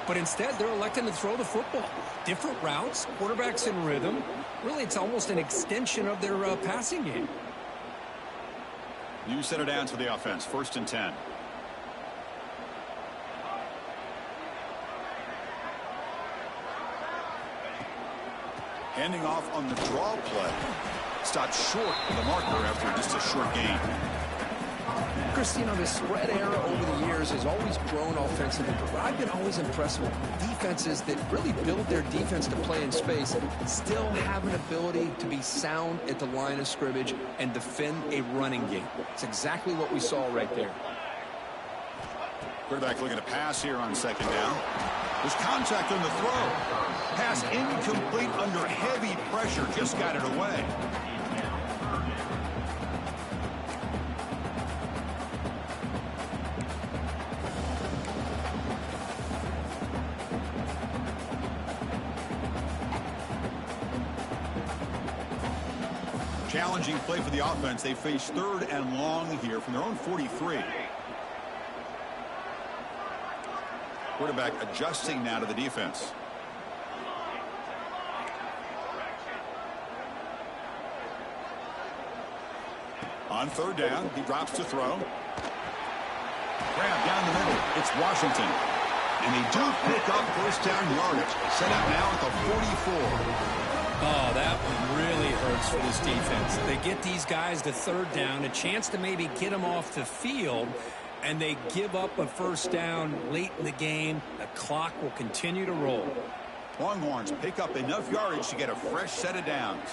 But instead, they're electing to throw the football. Different routes, quarterbacks in rhythm. Really, it's almost an extension of their passing game. New set of downs for the offense. 1st and 10. Handing off on the draw play. Stopped short of the marker after just a short gain. Chris, you know, the spread era over the years has always grown offensively, but I've been always impressed with defenses that really build their defense to play in space, still have an ability to be sound at the line of scrimmage and defend a running game. It's exactly what we saw right there. Quarterback looking to pass here on 2nd down. There's contact on the throw. Pass incomplete under heavy pressure. Just got it away. Challenging play for the offense. They face 3rd and long here from their own 43. Quarterback adjusting now to the defense. On 3rd down, he drops to throw. Grab down the middle. It's Washington. And they do pick up 1st down yardage. Set up now at the 44. Oh, that one really hurts for this defense. They get these guys to 3rd down, a chance to maybe get them off the field, and they give up a 1st down late in the game. The clock will continue to roll. Longhorns pick up enough yardage to get a fresh set of downs.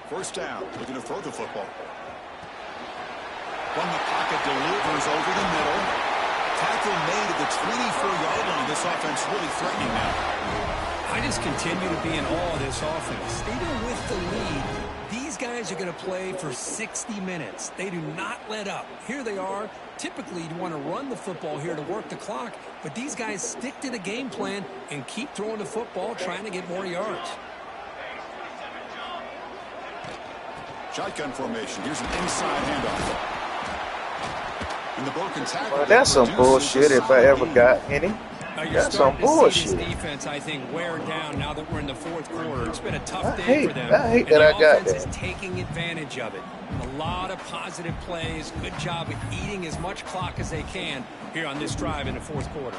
1st down, looking to throw the football. From the pocket, delivers over the middle. Tackle made at the 24-yard line. This offense really threatening now. I just continue to be in awe of this offense. Even with the lead, these guys are going to play for 60 minutes. They do not let up. Here they are. Typically, you want to run the football here to work the clock, but these guys stick to the game plan and keep throwing the football, trying to get more yards. Shotgun formation. Here's an inside handoff. And the broken tackle. Well, that's some bullshit if I ever got any. That's some bullshit. This defense, I think, wear down now that we're in the 4th quarter. It's been a tough day for them. I hate that I got that. The offense is taking advantage of it. A lot of positive plays. Good job of eating as much clock as they can here on this drive in the 4th quarter.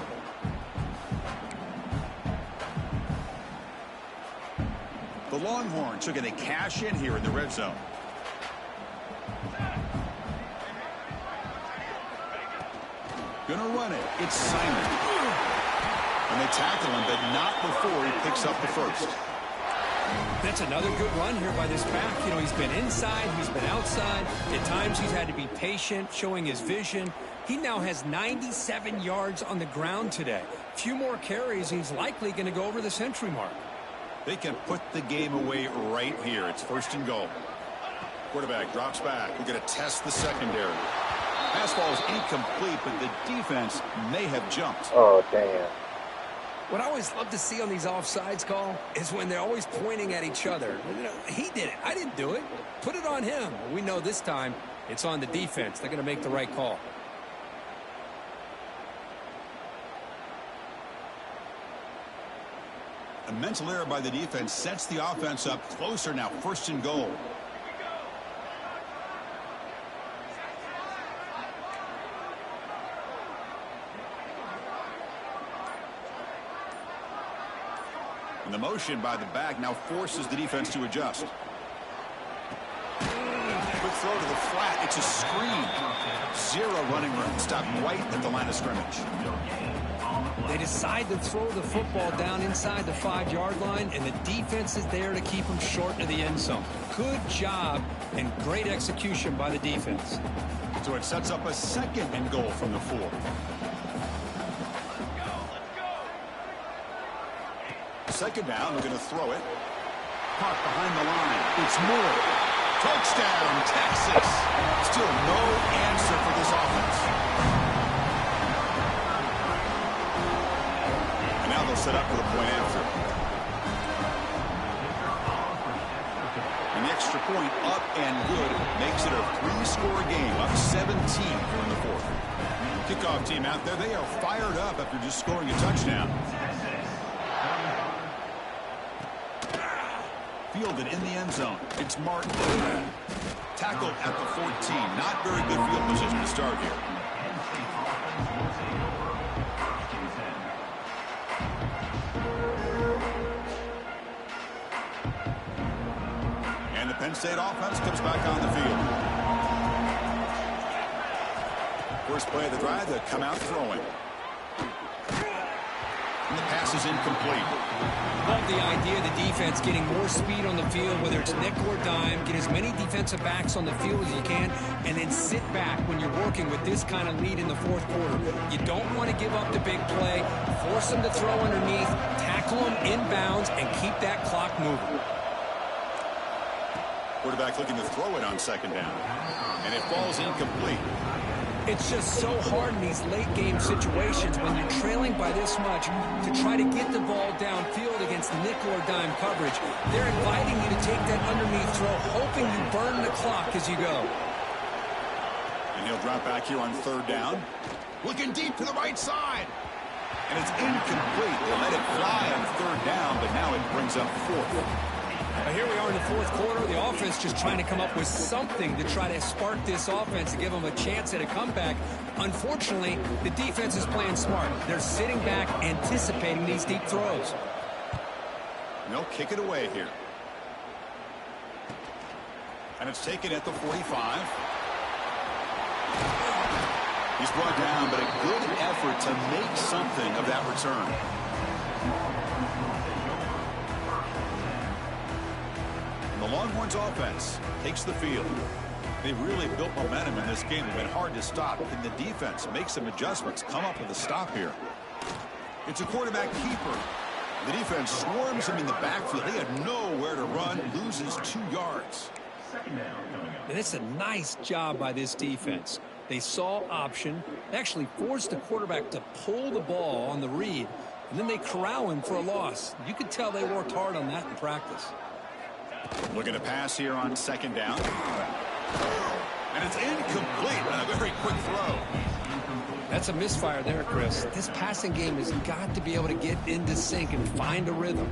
The Longhorns are going to cash in here in the red zone. Gonna run it. It's Simon. And they tackle him, but not before he picks up the 1st. That's another good run here by this back. You know, he's been inside, he's been outside. At times he's had to be patient, showing his vision. He now has 97 yards on the ground today. A few more carries, he's likely going to go over the century mark. They can put the game away right here. It's 1st and goal. Quarterback drops back. We're going to test the secondary. Fastball is incomplete, but the defense may have jumped. Oh, damn. What I always love to see on these offsides call is when they're always pointing at each other. You know, he did it. I didn't do it. Put it on him. We know this time it's on the defense. They're going to make the right call. A mental error by the defense sets the offense up closer now. 1st and goal. And the motion by the back now forces the defense to adjust. Quick throw to the flat. It's a screen. 0 running room. Stopped right at the line of scrimmage. They decide to throw the football down inside the 5-yard line, and the defense is there to keep them short of the end zone. Good job and great execution by the defense. So it sets up a 2nd and goal from the 4. Second down, they're going to throw it. Caught behind the line. It's Moore. Touchdown, Texas. Still no answer for this offense. And now they'll set up for the point after. An extra point up and good makes it a 3-score game, up 17 here in the fourth. Kickoff team out there, they are fired up after just scoring a touchdown. Fielded in the end zone. It's Martin. Tackled at the 14. Not very good field position to start here. And the Penn State offense comes back on the field. First play of the drive, they come out throwing. And the pass is incomplete. Love the idea of the defense getting more speed on the field, whether it's nickel or dime. Get as many defensive backs on the field as you can, and then sit back when you're working with this kind of lead in the fourth quarter. You don't want to give up the big play. Force them to throw underneath, tackle them inbounds, and keep that clock moving. Quarterback looking to throw it on second down. And it falls incomplete. It's just so hard in these late-game situations when you're trailing by this much to try to get the ball downfield against nickel or dime coverage. They're inviting you to take that underneath throw, hoping you burn the clock as you go. And he'll drop back here on third down. Looking deep to the right side. And it's incomplete. They let it fly on third down, but now it brings up fourth. Here we are in the fourth quarter. The offense just trying to come up with something to try to spark this offense to give them a chance at a comeback. Unfortunately, the defense is playing smart. They're sitting back, anticipating these deep throws. And they'll kick it away here. And it's taken at the 45. He's brought down, but a good effort to make something of that return. The Longhorns offense takes the field. They've really built momentum in this game. It's been hard to stop. Can the defense make some adjustments, come up with a stop here? It's a quarterback keeper. The defense swarms him in the backfield. They have nowhere to run, loses 2 yards. And it's a nice job by this defense. They saw option, actually forced the quarterback to pull the ball on the read, and then they corral him for a loss. You could tell they worked hard on that in practice. Looking to pass here on second down. And it's incomplete on a very quick throw. That's a misfire there, Chris. This passing game has got to be able to get into sync and find a rhythm.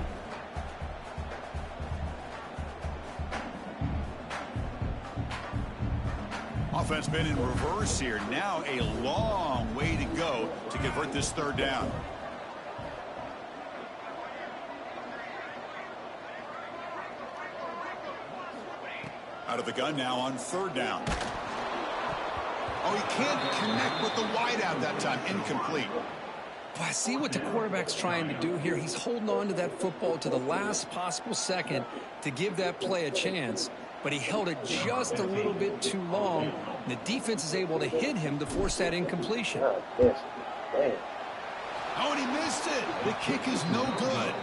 Offense been in reverse here. Now a long way to go to convert this third down. Out of the gun now on third down. Oh, he can't connect with the wideout that time. Incomplete. Well, I see what the quarterback's trying to do here. He's holding on to that football to the last possible second to give that play a chance. But he held it just a little bit too long. The defense is able to hit him to force that incompletion. Oh, and he missed it. The kick is no good.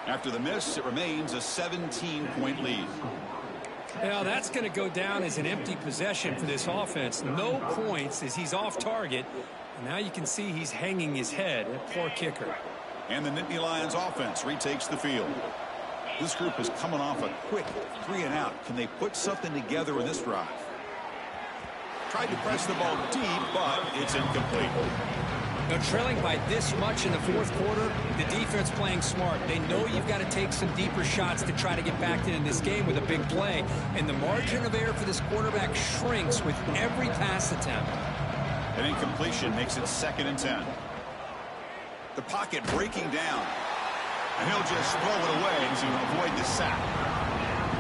After the miss, it remains a 17-point lead. Well, that's going to go down as an empty possession for this offense. No points as he's off target. And now you can see he's hanging his head. A poor kicker. And the Nittany Lions offense retakes the field. This group is coming off a quick 3-and-out. Can they put something together in this drive? Tried to press the ball deep, but it's incomplete. Now, trailing by this much in the fourth quarter, the defense playing smart. They know you've got to take some deeper shots to try to get back into this game with a big play. And the margin of error for this quarterback shrinks with every pass attempt. An incompletion makes it 2nd and 10. The pocket breaking down. And he'll just throw it away to avoid the sack.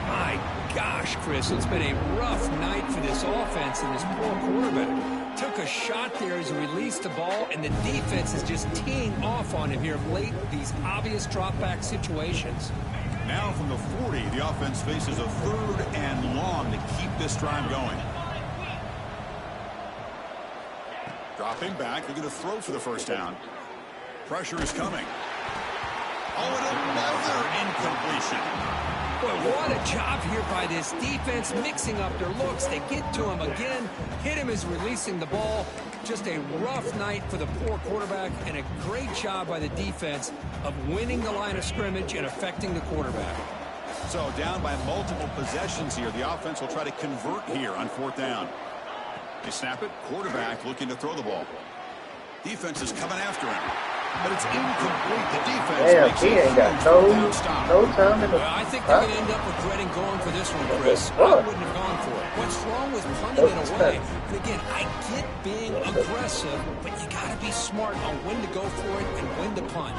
My gosh, Chris, it's been a rough night for this offense and this poor quarterback. Took a shot there as he released the ball, and the defense is just teeing off on him here of late, these obvious drop-back situations. Now from the 40, the offense faces a 3rd and long to keep this drive going. Dropping back, looking to throw for the first down. Pressure is coming. Oh, and another incompletion. Boy, what a job here by this defense, mixing up their looks. They get to him again. Hit him as releasing the ball. Just a rough night for the poor quarterback, and a great job by the defense of winning the line of scrimmage and affecting the quarterback. So down by multiple possessions here. The offense will try to convert here on 4th down. They snap it. Quarterback looking to throw the ball. Defense is coming after him. But it's incomplete. The defense makes he ain't got no time in the... Well, I think they're going to end up regretting going for this one, Chris. I wouldn't have gone for it. What's wrong with punting it away? And again, I get being aggressive, but you got to be smart on when to go for it and when to punt.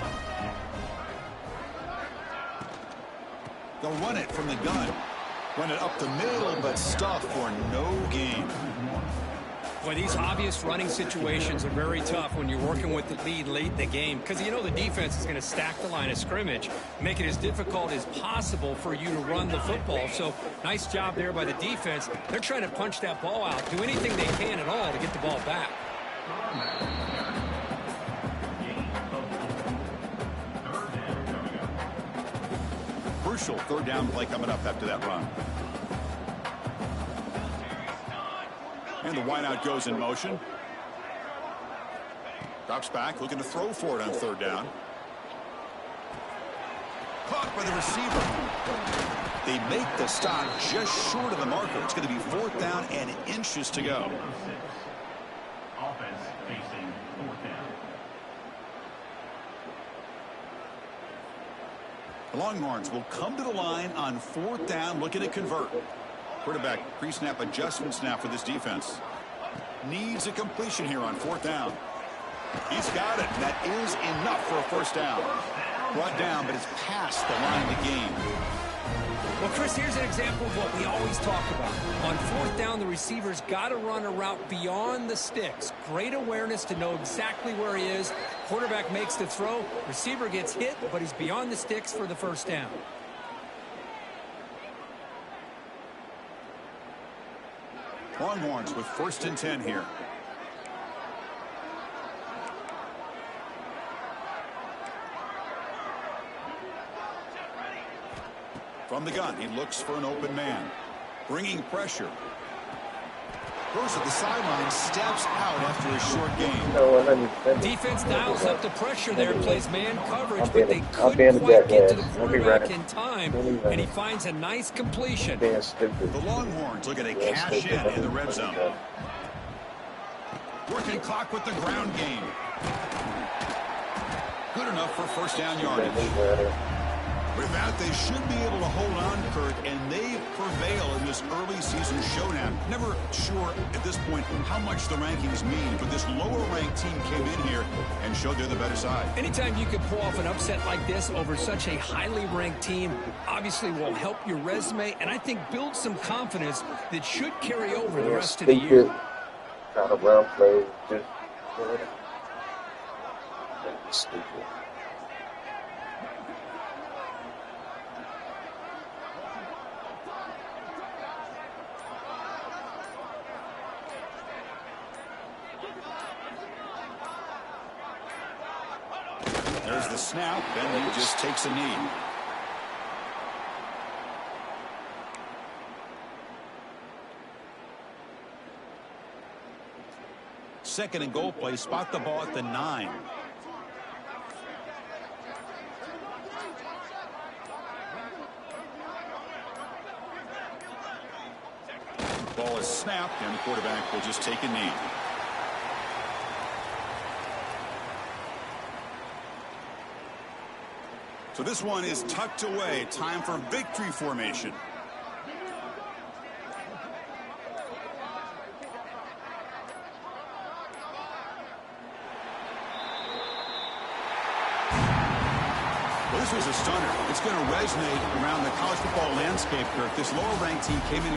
They'll run it from the gun. Run it up the middle, but stuff for no gain. Boy, these obvious running situations are very tough when you're working with the lead late in the game, because you know the defense is going to stack the line of scrimmage, make it as difficult as possible for you to run the football. So nice job there by the defense. They're trying to punch that ball out, do anything they can at all to get the ball back. Crucial 3rd down play coming up after that run. And the wideout goes in motion. Drops back, looking to throw for it on 3rd down. Caught by the receiver. They make the stop just short of the marker. It's going to be 4th down and inches to go. Offense facing 4th down. The Longhorns will come to the line on 4th down, looking to convert. Quarterback pre-snap adjustments now for this defense. Needs a completion here on 4th down. He's got it. That is enough for a 1st down. Brought down, but it's past the line of the game. Well, Chris, here's an example of what we always talk about. On 4th down, the receiver's got to run a route beyond the sticks. Great awareness to know exactly where he is. Quarterback makes the throw. Receiver gets hit, but he's beyond the sticks for the 1st down. Longhorns with 1st and 10 here. From the gun, he looks for an open man. Bringing pressure. Goes to the sideline, steps out after a short game. Defense dials up the pressure there, plays man coverage, but they couldn't quite get to the quarterback in time, and he finds a nice completion. The Longhorns looking to cash in the red zone. Working clock with the ground game. Good enough for 1st down yardage. With that, they should be able to hold on, Kurt, and they prevail in this early season showdown. Never sure at this point how much the rankings mean, but this lower-ranked team came in here and showed they're the better side. Anytime you can pull off an upset like this over such a highly ranked team, obviously will help your resume, and I think build some confidence that should carry over the rest of the year. Kind of well played, just stupid. There's the snap, and he just takes a knee. Second and goal play, spot the ball at the 9. Ball is snapped, and the quarterback will just take a knee. So this one is tucked away. Time for victory formation. Well, this was a stunner. It's going to resonate around the college football landscape, Kirk. This lower-ranked team came in